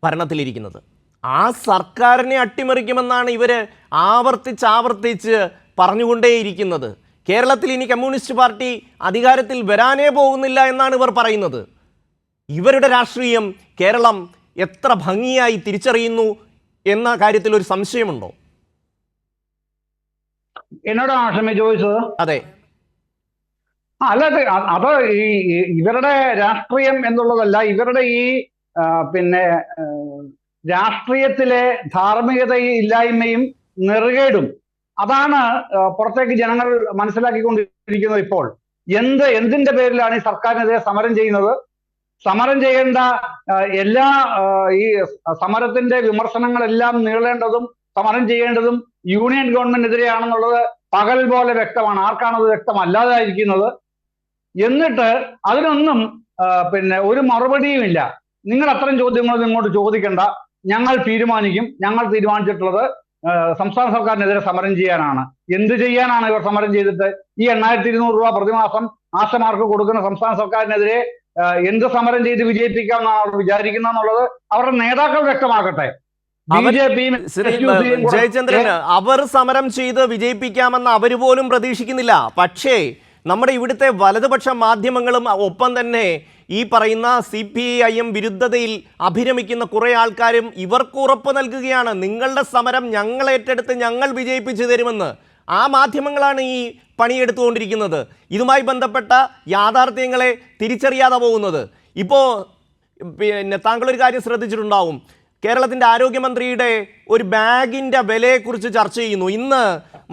Speaker 1: ഭരണത്തിലിരിക്കുന്നത്. ആ സർക്കാരിനെ അട്ടിമറിക്കുമെന്നാണ് ഇവർ ആവർത്തിച്ച് പറഞ്ഞുകൊണ്ടേയിരിക്കുന്നത്. കേരളത്തിൽ ഇനി കമ്മ്യൂണിസ്റ്റ് പാർട്ടി അധികാരത്തിൽ വരാനേ പോകുന്നില്ല എന്നാണ് ഇവർ പറയുന്നത്. ഇവരുടെ രാഷ്ട്രീയം കേരളം എത്ര ഭംഗിയായി തിരിച്ചറിയുന്നു എന്ന കാര്യത്തിൽ ഒരു സംശയമുണ്ടോ?
Speaker 3: എന്നോടാണ് ക്ഷമ ചോദിച്ചത്.
Speaker 1: അതെ,
Speaker 3: അല്ല, അത് ഇവരുടെ രാഷ്ട്രീയം എന്നുള്ളതല്ല, ഇവരുടെ ഈ പിന്നെ രാഷ്ട്രീയത്തിലെ ധാർമ്മികതയില്ലായ്മയും നെറുകേടും അതാണ് പുറത്തേക്ക് ജനങ്ങൾ മനസ്സിലാക്കിക്കൊണ്ടിരിക്കുന്നത്. ഇപ്പോൾ എന്തിന്റെ പേരിലാണ് ഈ സർക്കാരിനെതിരെ സമരം ചെയ്യുന്നത്? സമരം ചെയ്യേണ്ട എല്ലാ ഈ സമരത്തിന്റെ വിമർശനങ്ങളെല്ലാം നീളേണ്ടതും സമരം ചെയ്യേണ്ടതും യൂണിയൻ ഗവൺമെന്റിനെതിരെയാണെന്നുള്ളത് പകൽ പോലെ വ്യക്തമാണ്. ആർക്കാണത് വ്യക്തമല്ലാതായിരിക്കുന്നത്? എന്നിട്ട് അതിനൊന്നും ഒരു മറുപടിയുമില്ല. നിങ്ങൾ അത്തരം ചോദ്യങ്ങളൊന്നും ഇങ്ങോട്ട് ചോദിക്കണ്ട, ഞങ്ങൾ തീരുമാനിക്കും, ഞങ്ങൾ തീരുമാനിച്ചിട്ടുള്ളത് സംസ്ഥാന സർക്കാരിനെതിരെ സമരം ചെയ്യാനാണ്. എന്ത് ചെയ്യാനാണ് ഇവർ സമരം ചെയ്തിട്ട്? ഈ 8200 രൂപ പ്രതിമാസം ആശമാർക്ക് കൊടുക്കുന്ന സംസ്ഥാന സർക്കാരിനെതിരെ എന്ത് സമരം ചെയ്ത് വിജയിപ്പിക്കാമെന്നാണ് അവർ വിചാരിക്കുന്നത് എന്നുള്ളത് അവരുടെ നേതാക്കൾ വ്യക്തമാക്കട്ടെ.
Speaker 1: ജയചന്ദ്രൻ, അവർ സമരം ചെയ്ത് വിജയിപ്പിക്കാമെന്ന് അവർ പോലും പ്രതീക്ഷിക്കുന്നില്ല. പക്ഷേ നമ്മുടെ ഇവിടുത്തെ വലതുപക്ഷ മാധ്യമങ്ങളും ഒപ്പം തന്നെ ഈ പറയുന്ന CPIM വിരുദ്ധതയിൽ അഭിരമിക്കുന്ന കുറേ ആൾക്കാരും ഇവർക്ക് ഉറപ്പ് നൽകുകയാണ്, നിങ്ങളുടെ സമരം ഞങ്ങൾ ഏറ്റെടുത്ത് ഞങ്ങൾ വിജയിപ്പിച്ചു തരുമെന്ന്. ആ മാധ്യമങ്ങളാണ് ഈ പണിയെടുത്തുകൊണ്ടിരിക്കുന്നത്, ഇതുമായി ബന്ധപ്പെട്ട യാഥാർത്ഥ്യങ്ങളെ തിരിച്ചറിയാതെ പോകുന്നത്. ഇപ്പോൾ താങ്കളൊരു കാര്യം ശ്രദ്ധിച്ചിട്ടുണ്ടാവും, കേരളത്തിൻ്റെ ആരോഗ്യമന്ത്രിയുടെ ഒരു ബാഗിൻ്റെ വിലയെക്കുറിച്ച് ചർച്ച ചെയ്യുന്നു. ഇന്ന്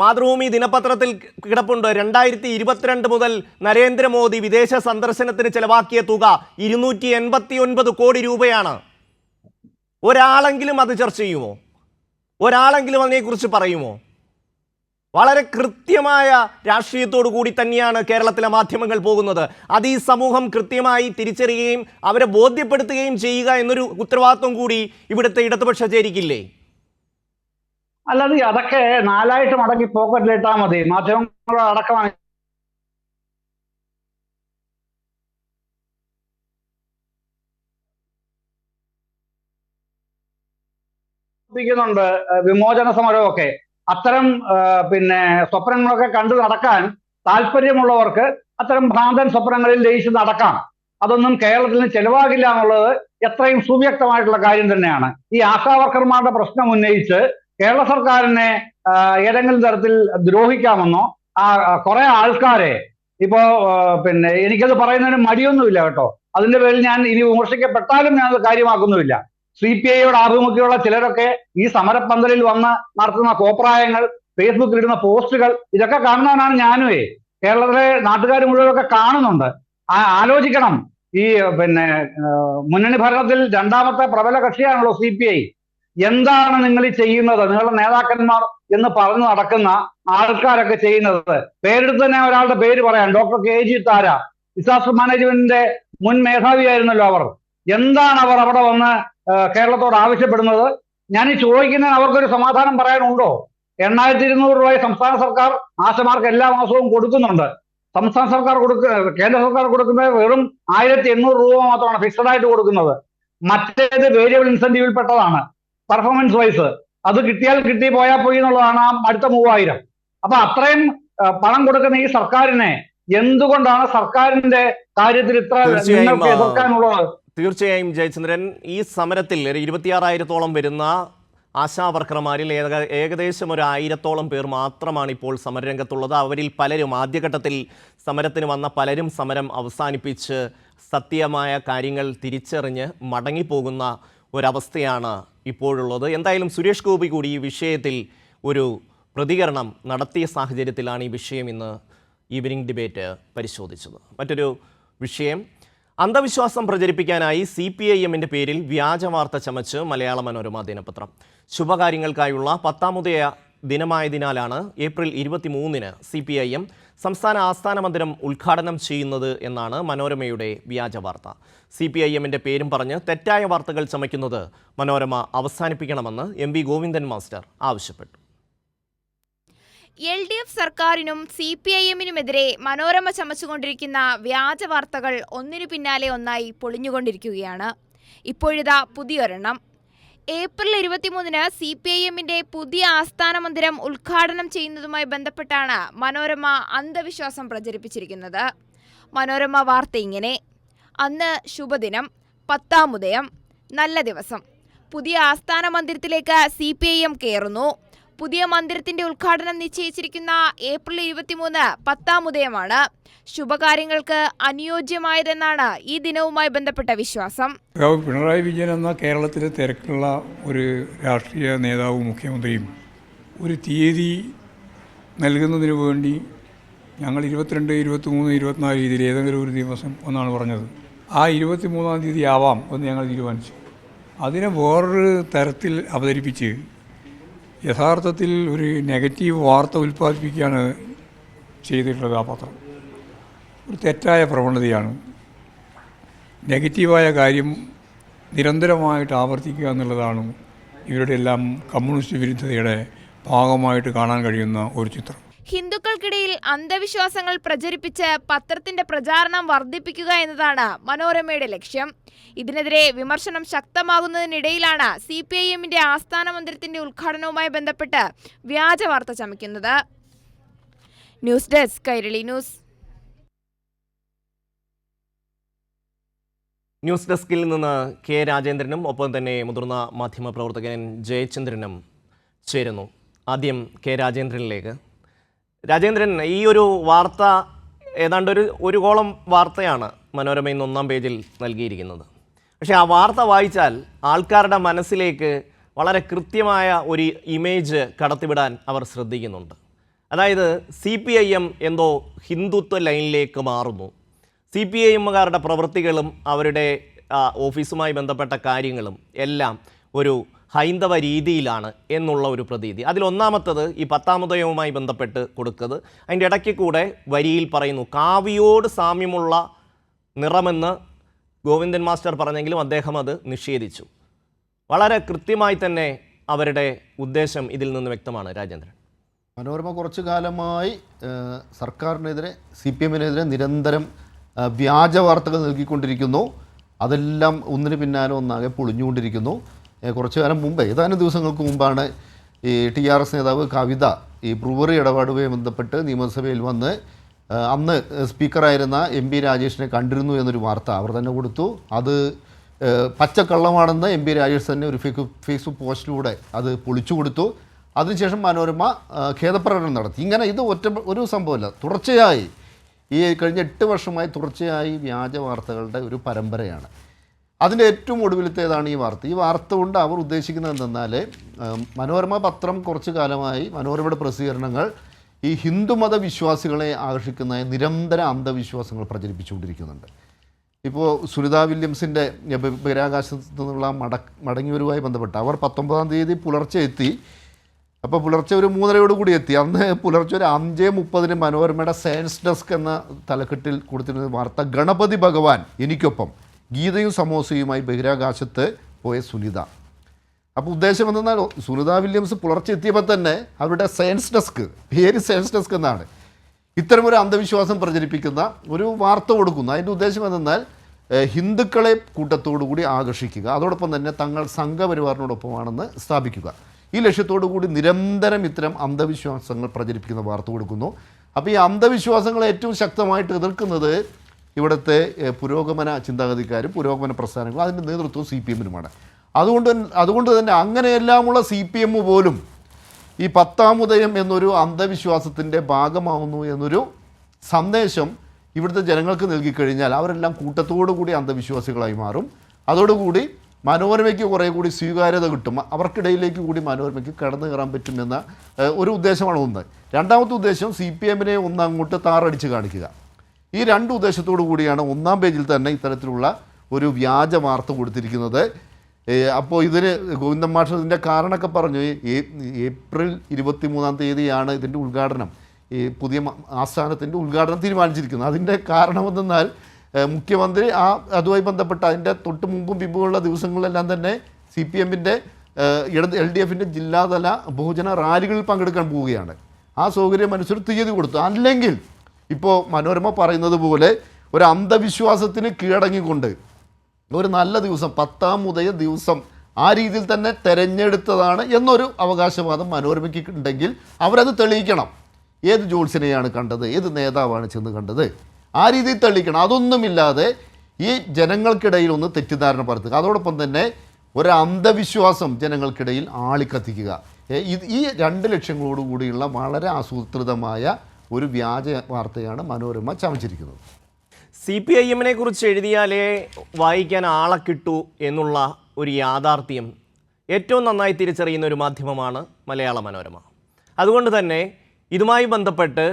Speaker 1: മാതൃഭൂമി ദിനപത്രത്തിൽ കിടപ്പുണ്ട്, 2022 മുതൽ നരേന്ദ്രമോദി വിദേശ സന്ദർശനത്തിന് ചെലവാക്കിയ തുക 289 കോടി രൂപയാണ്. ഒരാളെങ്കിലും അത് ചർച്ച ചെയ്യുമോ? ഒരാളെങ്കിലും അതിനെക്കുറിച്ച് പറയുമോ? വളരെ കൃത്യമായ രാഷ്ട്രീയത്തോടു കൂടി തന്നെയാണ് കേരളത്തിലെ മാധ്യമങ്ങൾ പോകുന്നത്. അത് ഈ സമൂഹം കൃത്യമായി തിരിച്ചറിയുകയും അവരെ ബോധ്യപ്പെടുത്തുകയും ചെയ്യുക എന്നൊരു ഉത്തരവാദിത്വം കൂടി ഇവിടുത്തെ ഇടതുപക്ഷ ചേരിക്കില്ലേ?
Speaker 3: അല്ലാതെ അതൊക്കെ 4 മടക്കി പോക്കറ്റിലിട്ടാൽ മതി. മാധ്യമങ്ങൾ അടക്കമാണ് ുന്നുണ്ട് വിമോചന സമരമൊക്കെ. അത്തരം സ്വപ്നങ്ങളൊക്കെ കണ്ടു നടക്കാൻ താല്പര്യമുള്ളവർക്ക് അത്തരം ഭ്രാന്തൻ സ്വപ്നങ്ങളിൽ ലയിച്ച് നടക്കാം. അതൊന്നും കേരളത്തിന് ചെലവാകില്ല എന്നുള്ളത് എത്രയും സുവ്യക്തമായിട്ടുള്ള കാര്യം തന്നെയാണ്. ഈ ആശാവർക്കർമാരുടെ പ്രശ്നം ഉന്നയിച്ച് കേരള സർക്കാരിനെ ഏതെങ്കിലും തരത്തിൽ ദ്രോഹിക്കാമെന്നോ കുറെ ആൾക്കാരെ ഇപ്പോ എനിക്കത് പറയുന്നതിന് മടിയൊന്നുമില്ല കേട്ടോ. അതിന്റെ പേരിൽ ഞാൻ ഇനി വിമർശിക്കപ്പെട്ടാലും ഞാനത് കാര്യമാക്കുന്നുമില്ല. CPIയോട് ആഭിമുഖ്യമുള്ള ചിലരൊക്കെ ഈ സമരപ്പന്തലിൽ വന്ന് നടത്തുന്ന കോപ്രായങ്ങൾ, ഫേസ്ബുക്കിൽ ഇടുന്ന പോസ്റ്റുകൾ, ഇതൊക്കെ കാണുന്നവനാണ് ഞാനുവേ. കേരളത്തിലെ നാട്ടുകാർ മുഴുവനൊക്കെ കാണുന്നുണ്ട്. ആലോചിക്കണം, ഈ മുന്നണി ഭരണത്തിൽ 2ാമത്തെ പ്രബല കക്ഷിയാണല്ലോ CPI. എന്താണ് നിങ്ങൾ ഈ ചെയ്യുന്നത്? നിങ്ങളുടെ നേതാക്കന്മാർ എന്ന് പറഞ്ഞു നടക്കുന്ന ആൾക്കാരൊക്കെ ചെയ്യുന്നത്. പേരെടുത്ത് തന്നെ ഒരാളുടെ പേര് പറയാം, ഡോക്ടർ KG താര, ഡിസാസ്റ്റർ മാനേജ്മെന്റിന്റെ മുൻ മേധാവിയായിരുന്നല്ലോ അവർ. എന്താണ് അവർ അവിടെ വന്ന് കേരളത്തോട് ആവശ്യപ്പെടുന്നത്? ഞാൻ ഈ ചോദിക്കുന്നതിന് അവർക്കൊരു സമാധാനം പറയാനുണ്ടോ? 8200 രൂപ സംസ്ഥാന സർക്കാർ ആശമാർക്ക് എല്ലാ മാസവും കൊടുക്കുന്നുണ്ട്. സംസ്ഥാന സർക്കാർ കേന്ദ്ര സർക്കാർ കൊടുക്കുന്നത് വെറും 1800 രൂപ മാത്രമാണ് ഫിക്സഡ് ആയിട്ട് കൊടുക്കുന്നത്. മറ്റേത് വേരിയബിൾ ഇൻസെന്റീവിൽ പെട്ടതാണ്, പെർഫോമൻസ് വൈസ്. അത് കിട്ടിയാൽ കിട്ടി, പോയാൽ പോയി എന്നുള്ളതാണ് അടുത്ത 3000. അപ്പൊ അത്രയും പണം കൊടുക്കുന്ന ഈ സർക്കാരിനെ എന്തുകൊണ്ടാണ് സർക്കാരിന്റെ കാര്യത്തിൽ ഇത്ര നിങ്ങൾക്ക് എതിർക്കാനുള്ളത്?
Speaker 1: തീർച്ചയായും ജയചന്ദ്രൻ, ഈ സമരത്തിൽ 26,000-ഓളം വരുന്ന ആശാവർക്കർമാരിൽ ഏകദേശം 1,000-ഓളം പേർ മാത്രമാണ് ഇപ്പോൾ സമരരംഗത്തുള്ളത്. അവരിൽ പലരും ആദ്യഘട്ടത്തിൽ സമരത്തിന് വന്ന പലരും സമരം അവസാനിപ്പിച്ച് സത്യമായ കാര്യങ്ങൾ തിരിച്ചറിഞ്ഞ് മടങ്ങിപ്പോകുന്ന ഒരവസ്ഥയാണ് ഇപ്പോഴുള്ളത്. എന്തായാലും സുരേഷ് ഗോപി കൂടി ഈ വിഷയത്തിൽ ഒരു പ്രതികരണം നടത്തിയ സാഹചര്യത്തിലാണ് ഈ വിഷയം ഇന്ന് ഈവനിംഗ് ഡിബേറ്റ് പരിശോധിച്ചത്. മറ്റൊരു വിഷയം, അന്ധവിശ്വാസം പ്രചരിപ്പിക്കാനായി CPIMന്റെ പേരിൽ വ്യാജവാർത്ത ചമച്ച് മലയാള മനോരമ ദിനപത്രം. ശുഭകാര്യങ്ങൾക്കായുള്ള 10ാമത് ദിനമായതിനാലാണ് ഏപ്രിൽ 23-ന് CPIM സംസ്ഥാന ആസ്ഥാന മന്ദിരം ഉദ്ഘാടനം ചെയ്യുന്നത് എന്നാണ് മനോരമയുടെ വ്യാജ വാർത്ത. CPIMന്റെ പേരും പറഞ്ഞ് തെറ്റായ വാർത്തകൾ ചമയ്ക്കുന്നത് മനോരമ അവസാനിപ്പിക്കണമെന്ന് MV ഗോവിന്ദൻ മാസ്റ്റർ ആവശ്യപ്പെട്ടു.
Speaker 4: LDF സർക്കാരിനും CPIMനുമെതിരെ മനോരമ ചമച്ചുകൊണ്ടിരിക്കുന്ന വ്യാജ വാർത്തകൾ ഒന്നിനു പിന്നാലെ ഒന്നായി പൊളിഞ്ഞുകൊണ്ടിരിക്കുകയാണ്. ഇപ്പോഴിതാ പുതിയൊരെണ്ണം. ഏപ്രിൽ 23-ന് CPIMന്റെ പുതിയ ആസ്ഥാന മന്ദിരം ഉദ്ഘാടനം ചെയ്യുന്നതുമായി ബന്ധപ്പെട്ടാണ് മനോരമ അന്ധവിശ്വാസം പ്രചരിപ്പിച്ചിരിക്കുന്നത്. മനോരമ വാർത്ത ഇങ്ങനെ: അന്ന് ശുഭദിനം, 10-ാം ഉദയം, നല്ല ദിവസം. പുതിയ ആസ്ഥാന മന്ദിരത്തിലേക്ക് CPIM കയറുന്നു. പുതിയ മന്ദിരത്തിന്റെ ഉദ്ഘാടനം നിശ്ചയിച്ചിരിക്കുന്ന ഏപ്രിൽ 23 10-ാം ഉദയമാണ്. ശുഭകാര്യങ്ങൾക്ക് അനുയോജ്യമായതെന്നാണ് ഈ ദിനവുമായി ബന്ധപ്പെട്ട വിശ്വാസം.
Speaker 5: പിണറായി വിജയൻ എന്ന കേരളത്തിലെ തിരക്കുള്ള ഒരു രാഷ്ട്രീയ നേതാവും മുഖ്യമന്ത്രിയും ഒരു തീയതി നൽകുന്നതിന് വേണ്ടി ഞങ്ങൾ 22, 23, 24 രീതിയിൽ ഏതെങ്കിലും ഒരു ദിവസം ഒന്നാണ് പറഞ്ഞത്. ആ 23-ാം തീയതി ആവാം എന്ന് ഞങ്ങൾ തീരുമാനിച്ചു. അതിനെ വേറൊരു തരത്തിൽ അവതരിപ്പിച്ച് യഥാർത്ഥത്തിൽ ഒരു നെഗറ്റീവ് വാർത്ത ഉൽപ്പാദിപ്പിക്കുകയാണ് ചെയ്തിട്ടുള്ളത്. ആ പത്രം ഒരു തെറ്റായ പ്രവണതയാണ്. നെഗറ്റീവായ കാര്യം നിരന്തരമായിട്ട് ആവർത്തിക്കുക എന്നുള്ളതാണ് ഇവരുടെ എല്ലാം കമ്മ്യൂണിസ്റ്റ് വിരുദ്ധതയുടെ ഭാഗമായിട്ട് കാണാൻ കഴിയുന്ന ഒരു ചിത്രം.
Speaker 4: ഹിന്ദുക്കൾക്കിടയിൽ അന്ധവിശ്വാസങ്ങൾ പ്രചരിപ്പിച്ച് പത്രത്തിന്റെ പ്രചാരണം വർദ്ധിപ്പിക്കുക എന്നതാണ് മനോരമയുടെ ലക്ഷ്യം. ഇതിനെതിരെ വിമർശനം ശക്തമാകുന്നതിനിടയിലാണ് CPIMന്റെ ആസ്ഥാന മന്ദിരത്തിന്റെ ഉദ്ഘാടനവുമായി ബന്ധപ്പെട്ട് വ്യാജ വാർത്ത ചമയ്ക്കുന്നത്. News desk Kairali news.
Speaker 1: News ഡെസ്കിൽ നിന്ന് K രാജേന്ദ്രനും ഒപ്പം തന്നെ മുതിർന്ന മാധ്യമപ്രവർത്തകൻ ജയചന്ദ്രനും ചേരുന്നു. ആദ്യം K രാജേന്ദ്രനിലേക്ക്. രാജേന്ദ്രൻ, ഈ ഒരു വാർത്ത ഏതാണ്ട് ഒരു കോളം വാർത്തയാണ് മനോരമ ഇന്ന് 1-ാം പേജിൽ നൽകിയിരിക്കുന്നത്. പക്ഷേ ആ വാർത്ത വായിച്ചാൽ ആൾക്കാരുടെ മനസ്സിലേക്ക് വളരെ കൃത്യമായ ഒരു ഇമേജ് കടത്തിവിടാൻ അവർ ശ്രദ്ധിക്കുന്നുണ്ട്. അതായത് CPIM എന്തോ ഹിന്ദുത്വ ലൈനിലേക്ക് മാറുന്നു. CPIMകാരുടെ പ്രവൃത്തികളും അവരുടെ ഓഫീസുമായി ബന്ധപ്പെട്ട കാര്യങ്ങളും എല്ലാം ഒരു ഹൈന്ദവ രീതിയിലാണ് എന്നുള്ള ഒരു പ്രതീതി. അതിലൊന്നാമത്തത് ഈ 10-ാം ഉദയവുമായി ബന്ധപ്പെട്ട് കൊടുത്തത്. അതിൻ്റെ ഇടയ്ക്ക് കൂടെ വരിയിൽ പറയുന്നു കാവിയോട് സാമ്യമുള്ള നിറമെന്ന് ഗോവിന്ദൻ മാസ്റ്റർ പറഞ്ഞെങ്കിലും അദ്ദേഹം അത് നിഷേധിച്ചു. വളരെ കൃത്യമായി തന്നെ അവരുടെ ഉദ്ദേശം ഇതിൽ നിന്ന് വ്യക്തമാണ്. രാജേന്ദ്രൻ,
Speaker 6: മനോരമ കുറച്ചു കാലമായി സർക്കാരിനെതിരെ CPIMനെതിരെ നിരന്തരം വ്യാജ വാർത്തകൾ നൽകിക്കൊണ്ടിരിക്കുന്നു. അതെല്ലാം ഒന്നിന് പിന്നാലെ ഒന്നാകെ പൊളിഞ്ഞുകൊണ്ടിരിക്കുന്നു. കുറച്ചു കാലം മുമ്പ്, ഏതാനും ദിവസങ്ങൾക്ക് മുമ്പാണ് ഈ TRS നേതാവ് കവിത ഈ ബ്രൂവറി ഇടപാടുമായി ബന്ധപ്പെട്ട് നിയമസഭയിൽ വന്ന് അന്ന് സ്പീക്കറായിരുന്ന MP രാജേഷിനെ കണ്ടിരുന്നു എന്നൊരു വാർത്ത അവർ തന്നെ കൊടുത്തു. അത് പച്ചക്കള്ളമാണെന്ന് MP രാജേഷ് തന്നെ ഒരു ഫേസ്ബുക്ക് പോസ്റ്റിലൂടെ അത് പൊളിച്ചു കൊടുത്തു. അതിനുശേഷം മനോരമ ഖേദപ്രകടനം നടത്തി. ഇങ്ങനെ ഇത് ഒരു സംഭവമല്ല, തുടർച്ചയായി ഈ കഴിഞ്ഞ 8 വർഷമായി തുടർച്ചയായി വ്യാജ വാർത്തകളുടെ ഒരു പരമ്പരയാണ്. അതിൻ്റെ ഏറ്റവും ഒടുവിലത്തേതാണ് ഈ വാർത്ത. ഈ വാർത്ത കൊണ്ട് അവർ ഉദ്ദേശിക്കുന്നത് എന്തെന്നാൽ, മനോരമ പത്രം കുറച്ചു കാലമായി മനോരമയുടെ പ്രസിദ്ധീകരണങ്ങൾ ഈ ഹിന്ദുമത വിശ്വാസികളെ ആകർഷിക്കുന്ന നിരന്തര അന്ധവിശ്വാസങ്ങൾ പ്രചരിപ്പിച്ചുകൊണ്ടിരിക്കുന്നുണ്ട്. ഇപ്പോൾ സുനിത വില്യംസിൻ്റെ ബഹിരാകാശത്തു നിന്നുള്ള മടങ്ങിവരുമായി ബന്ധപ്പെട്ട് അവർ 19-ാം തീയതി പുലർച്ചെ എത്തി. അപ്പോൾ പുലർച്ചെ ഒരു 3:30 എത്തി. അന്ന് പുലർച്ചെ ഒരു 5:30 മനോരമയുടെ സയൻസ് ഡെസ്ക് എന്ന തലക്കെട്ടിൽ കൊടുത്തിരുന്ന വാർത്ത, ഗണപതി ഭഗവാൻ എനിക്കൊപ്പം ഗീതയും സമോസയുമായി ബഹിരാകാശത്ത് പോയ സുനിത. അപ്പോൾ ഉദ്ദേശം എന്തെന്നാൽ, സുനിത വില്യംസ് പുലർച്ചെ എത്തിയപ്പോൾ തന്നെ അവരുടെ സയൻസ് ഡെസ്ക്, പേര് സയൻസ് ഡെസ്ക് എന്നാണ്, ഇത്തരമൊരു അന്ധവിശ്വാസം പ്രചരിപ്പിക്കുന്ന ഒരു വാർത്ത കൊടുക്കുന്നു. അതിൻ്റെ ഉദ്ദേശം എന്തെന്നാൽ ഹിന്ദുക്കളെ കൂട്ടത്തോടുകൂടി ആകർഷിക്കുക, അതോടൊപ്പം തന്നെ തങ്ങൾ സംഘപരിവാറിനോടൊപ്പമാണെന്ന് സ്ഥാപിക്കുക. ഈ ലക്ഷ്യത്തോടു കൂടി നിരന്തരം ഇത്തരം അന്ധവിശ്വാസങ്ങൾ പ്രചരിപ്പിക്കുന്ന വാർത്ത കൊടുക്കുന്നു. അപ്പോൾ ഈ അന്ധവിശ്വാസങ്ങളെ ഏറ്റവും ശക്തമായിട്ട് എതിർക്കുന്നത് ഇവിടുത്തെ പുരോഗമന ചിന്താഗതിക്കാരും പുരോഗമന പ്രസ്ഥാനങ്ങളും അതിൻ്റെ നേതൃത്വം CPIMനുമാണ്. അതുകൊണ്ട് തന്നെ അങ്ങനെയെല്ലാമുള്ള CPIM പോലും ഈ 10-ാം ഉദയം എന്നൊരു അന്ധവിശ്വാസത്തിൻ്റെ ഭാഗമാവുന്നു എന്നൊരു സന്ദേശം ഇവിടുത്തെ ജനങ്ങൾക്ക് നൽകിക്കഴിഞ്ഞാൽ അവരെല്ലാം കൂട്ടത്തോടു കൂടി അന്ധവിശ്വാസികളായി മാറും. അതോടുകൂടി മനോരമയ്ക്ക് കുറേ കൂടി സ്വീകാര്യത കിട്ടും, അവർക്കിടയിലേക്ക് കൂടി മനോരമയ്ക്ക് കടന്നു കയറാൻ പറ്റുമെന്ന ഒരു ഉദ്ദേശമാണ് ഒന്ന്. രണ്ടാമത്തെ ഉദ്ദേശം CPIMനെ ഒന്ന് അങ്ങോട്ട് താറടിച്ച് കാണിക്കുക. ഈ രണ്ട് ഉദ്ദേശത്തോടു കൂടിയാണ് 1-ാം പേജിൽ തന്നെ ഇത്തരത്തിലുള്ള ഒരു വ്യാജ വാർത്ത കൊടുത്തിരിക്കുന്നത്. അപ്പോൾ ഇതിന് ഗോവിന്ദൻ മാഷ് ഇതിൻ്റെ കാരണമൊക്കെ പറഞ്ഞു. ഏപ്രിൽ 23-ാം തീയതിയാണ് ഇതിൻ്റെ ഉദ്ഘാടനം, ഈ പുതിയ ആസ്ഥാനത്തിൻ്റെ ഉദ്ഘാടനം തീരുമാനിച്ചിരിക്കുന്നത്. അതിൻ്റെ കാരണമെന്നാൽ മുഖ്യമന്ത്രി അതുമായി ബന്ധപ്പെട്ട അതിൻ്റെ തൊട്ട് മുമ്പും പിമ്പുമുള്ള ദിവസങ്ങളിലെല്ലാം തന്നെ CPM-ൻ്റെ LDF-ൻ്റെ ജില്ലാതല ബഹുജന റാലികളിൽ പങ്കെടുക്കാൻ പോവുകയാണ്. ആ സൗകര്യം അനുസരിച്ച് തീയതി കൊടുത്തു. അല്ലെങ്കിൽ ഇപ്പോൾ മനോരമ പറയുന്നത് പോലെ ഒരു അന്ധവിശ്വാസത്തിന് കീഴടങ്ങിക്കൊണ്ട് ഒരു നല്ല ദിവസം 10-ാം ഉദയ ദിവസം ആ രീതിയിൽ തന്നെ തെരഞ്ഞെടുത്തതാണ് എന്നൊരു അവകാശവാദം മനോരമയ്ക്ക് ഉണ്ടെങ്കിൽ അവരത് തെളിയിക്കണം. ഏത് ജോത്സ്യനെയാണ് കണ്ടത്, ഏത് നേതാവാണ് ചെന്ന് കണ്ടത്, ആ രീതിയിൽ തെളിയിക്കണം. അതൊന്നുമില്ലാതെ ഈ ജനങ്ങൾക്കിടയിൽ ഒന്ന് തെറ്റിദ്ധാരണ പരത്തുക, അതോടൊപ്പം തന്നെ ഒരു അന്ധവിശ്വാസം ജനങ്ങൾക്കിടയിൽ ആളിക്കത്തിക്കുക, ഈ 2 ലക്ഷ്യങ്ങളോടുകൂടിയുള്ള വളരെ ആസൂത്രിതമായ ഒരു വ്യാജ വാർത്തയാണ് മനോരമ ചമച്ചിരിക്കുന്നത്.
Speaker 1: CPIM-നെ കുറിച്ച് എഴുതിയാലേ വായിക്കാൻ ആളെ കിട്ടൂ എന്നുള്ള ഒരു യാഥാർത്ഥ്യം ഏറ്റവും നന്നായി തിരിച്ചറിയുന്ന ഒരു മാധ്യമമാണ് മലയാള മനോരമ. അതുകൊണ്ട് തന്നെ ഇതുമായി ബന്ധപ്പെട്ട്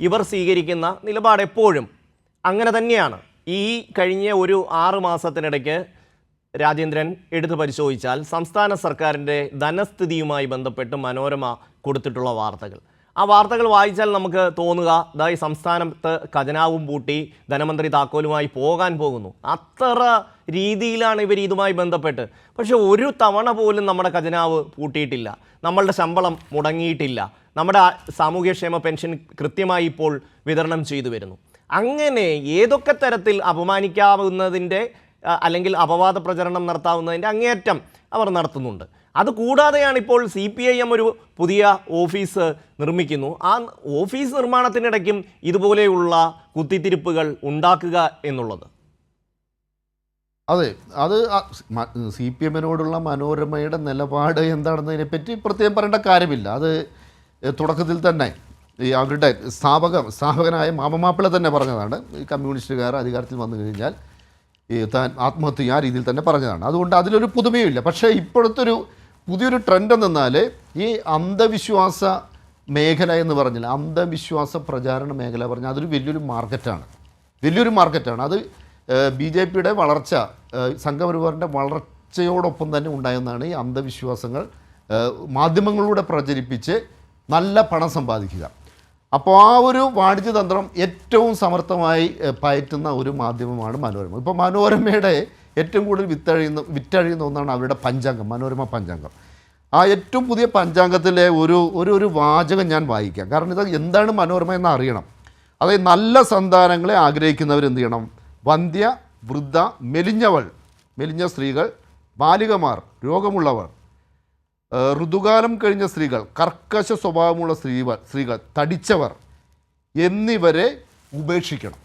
Speaker 1: ഇവർ സ്വീകരിക്കുന്ന നിലപാട് എപ്പോഴും അങ്ങനെ തന്നെയാണ്. ഈ കഴിഞ്ഞ ഒരു 6 മാസത്തിനിടയ്ക്ക് രാജേന്ദ്രൻ എടുത്തു പരിശോധിച്ചാൽ സംസ്ഥാന സർക്കാരിൻ്റെ ധനസ്ഥിതിയുമായി ബന്ധപ്പെട്ട് മനോരമ കൊടുത്തിട്ടുള്ള വാർത്തകൾ, ആ വാർത്തകൾ വായിച്ചാൽ നമുക്ക് തോന്നുക അതായത് സംസ്ഥാനത്ത് ഖജനാവും പൂട്ടി ധനമന്ത്രി താക്കോലുമായി പോകാൻ പോകുന്നു. അത്ര രീതിയിലാണ് ഇവർ ഇതുമായി ബന്ധപ്പെട്ട്. പക്ഷെ ഒരു തവണ പോലും നമ്മുടെ ഖജനാവ് പൂട്ടിയിട്ടില്ല, നമ്മളുടെ ശമ്പളം മുടങ്ങിയിട്ടില്ല, നമ്മുടെ സാമൂഹ്യക്ഷേമ പെൻഷൻ കൃത്യമായി ഇപ്പോൾ വിതരണം ചെയ്തു വരുന്നു. അങ്ങനെ ഏതൊക്കെ തരത്തിൽ അപമാനിക്കാവുന്നതിൻ്റെ അല്ലെങ്കിൽ അപവാദ പ്രചരണം നടത്താവുന്നതിൻ്റെ അങ്ങേയറ്റം അവർ നടത്തുന്നുണ്ട്. അതുകൂടാതെയാണ് ഇപ്പോൾ CPIM ഒരു പുതിയ ഓഫീസ് നിർമ്മിക്കുന്നു. ആ ഓഫീസ് നിർമ്മാണത്തിനിടയ്ക്കും ഇതുപോലെയുള്ള കുത്തിത്തിരിപ്പുകൾ ഉണ്ടാക്കുക എന്നുള്ളത്.
Speaker 6: അതെ, അത് CPM-നോടുള്ള മനോരമയുടെ നിലപാട് എന്താണെന്നതിനെപ്പറ്റി പ്രത്യേകം പറയേണ്ട കാര്യമില്ല. അത് തുടക്കത്തിൽ തന്നെ ഈ അവരുടെ സ്ഥാപകനായ മാമമാപ്പിള തന്നെ പറഞ്ഞതാണ്. ഈ കമ്മ്യൂണിസ്റ്റുകാർ അധികാരത്തിൽ വന്നു കഴിഞ്ഞാൽ താൻ ആത്മഹത്യ ആ രീതിയിൽ തന്നെ പറഞ്ഞതാണ്. അതുകൊണ്ട് അതിലൊരു പുതുമയുമില്ല. പക്ഷേ ഇപ്പോഴത്തെ പുതിയൊരു ട്രെൻഡ് എന്നാൽ ഈ അന്ധവിശ്വാസ മേഖല എന്ന് പറഞ്ഞാൽ, അന്ധവിശ്വാസ പ്രചാരണ മേഖല പറഞ്ഞാൽ അതൊരു വലിയൊരു മാർക്കറ്റാണ്. അത് BJP-യുടെ വളർച്ച, സംഘപരിവാറിൻ്റെ വളർച്ചയോടൊപ്പം തന്നെ ഉണ്ടായെന്നാണ് ഈ അന്ധവിശ്വാസങ്ങൾ മാധ്യമങ്ങളിലൂടെ പ്രചരിപ്പിച്ച് നല്ല പണം സമ്പാദിക്കുക. അപ്പോൾ ആ ഒരു വാണിജ്യതന്ത്രം ഏറ്റവും സമർത്ഥമായി പയറ്റുന്ന ഒരു മാധ്യമമാണ് മനോരമ. ഇപ്പോൾ മനോരമയുടെ ഏറ്റവും കൂടുതൽ വിറ്റഴിയുന്ന ഒന്നാണ് അവരുടെ പഞ്ചാംഗം, മനോരമ പഞ്ചാംഗം. ആ ഏറ്റവും പുതിയ പഞ്ചാംഗത്തിലെ ഒരു വാചകം ഞാൻ വായിക്കാം. കാരണം ഇത് എന്താണ് മനോരമ എന്ന് അറിയണം. അതായത് നല്ല സന്താനങ്ങളെ ആഗ്രഹിക്കുന്നവരെന്ത് ചെയ്യണം? വന്ധ്യ, വൃദ്ധ, മെലിഞ്ഞ സ്ത്രീകൾ, ബാലികമാർ, രോഗമുള്ളവർ, ഋതുകാലം കഴിഞ്ഞ സ്ത്രീകൾ, കർക്കശ സ്വഭാവമുള്ള സ്ത്രീകൾ, തടിച്ചവർ എന്നിവരെ ഉപേക്ഷിക്കണം.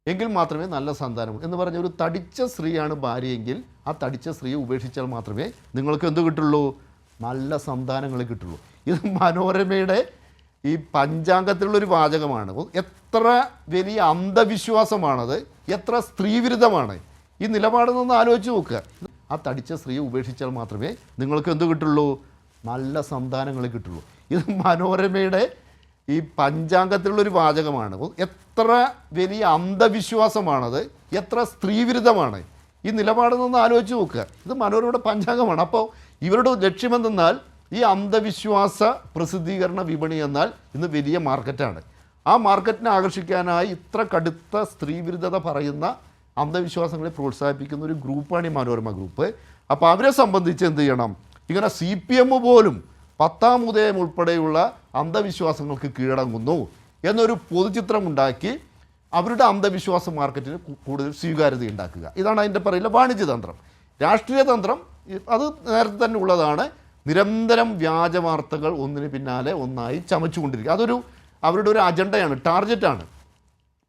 Speaker 6: എങ്കിൽ മാത്രമേ നല്ല സന്താനം എന്ന് പറഞ്ഞ ഒരു തടിച്ച സ്ത്രീയാണ് ഭാര്യയെങ്കിൽ ആ തടിച്ച സ്ത്രീയെ ഉപേക്ഷിച്ചാൽ മാത്രമേ നിങ്ങൾക്ക് എന്ത് കിട്ടുള്ളൂ? നല്ല സന്താനങ്ങൾ കിട്ടുള്ളൂ. ഇത് മനോരമയുടെ ഈ പഞ്ചാംഗത്തിലുള്ളൊരു വാചകമാണ്. എത്ര വലിയ അന്ധവിശ്വാസമാണത്, എത്ര സ്ത്രീവിരുദ്ധമാണ് ഈ നിലപാടെന്നൊന്ന് ആലോചിച്ച് നോക്കുക. ആ തടിച്ച സ്ത്രീയെ ഉപേക്ഷിച്ചാൽ മാത്രമേ നിങ്ങൾക്ക് എന്ത് കിട്ടുള്ളൂ? നല്ല സന്താനങ്ങൾ കിട്ടുള്ളൂ. ഇത് മനോരമയുടെ ഈ പഞ്ചാംഗത്തിലുള്ളൊരു വാചകമാണ്. എത്ര വലിയ അന്ധവിശ്വാസമാണത്, എത്ര സ്ത്രീവിരുദ്ധമാണ് ഈ നിലപാടെന്നൊന്ന് ആലോചിച്ച് നോക്കുക. ഇത് മനോരമയുടെ പഞ്ചാംഗമാണ്. അപ്പോൾ ഇവരുടെ ലക്ഷ്യമെന്തെന്നാൽ ഈ അന്ധവിശ്വാസ പ്രസിദ്ധീകരണ വിപണി എന്നാൽ ഇന്ന് വലിയ മാർക്കറ്റാണ്. ആ മാർക്കറ്റിനെ ആകർഷിക്കാനായി ഇത്ര കടുത്ത സ്ത്രീവിരുദ്ധത പറയുന്ന അന്ധവിശ്വാസങ്ങളെ പ്രോത്സാഹിപ്പിക്കുന്ന ഒരു ഗ്രൂപ്പാണ് ഈ മനോരമ ഗ്രൂപ്പ്. അപ്പോൾ അവരെ സംബന്ധിച്ച് എന്ത് ചെയ്യണം? ഇങ്ങനെ CPM പോലും 10-ാം ഉദയം ഉൾപ്പെടെയുള്ള അന്ധവിശ്വാസങ്ങൾക്ക് കീഴടങ്ങുന്നു എന്നൊരു പൊതുചിത്രം ഉണ്ടാക്കി അവരുടെ അന്ധവിശ്വാസ മാർക്കറ്റിന് കൂടുതൽ സ്വീകാര്യത ഉണ്ടാക്കുക. ഇതാണ് അതിൻ്റെ പറയുന്ന വാണിജ്യതന്ത്രം. രാഷ്ട്രീയ തന്ത്രം അത് നേരത്തെ തന്നെ ഉള്ളതാണ്. നിരന്തരം വ്യാജ വാർത്തകൾ ഒന്നിന് പിന്നാലെ ഒന്നായി ചമച്ചുകൊണ്ടിരിക്കുക. അവരുടെ ഒരു അജണ്ടയാണ്, ടാർഗറ്റാണ്.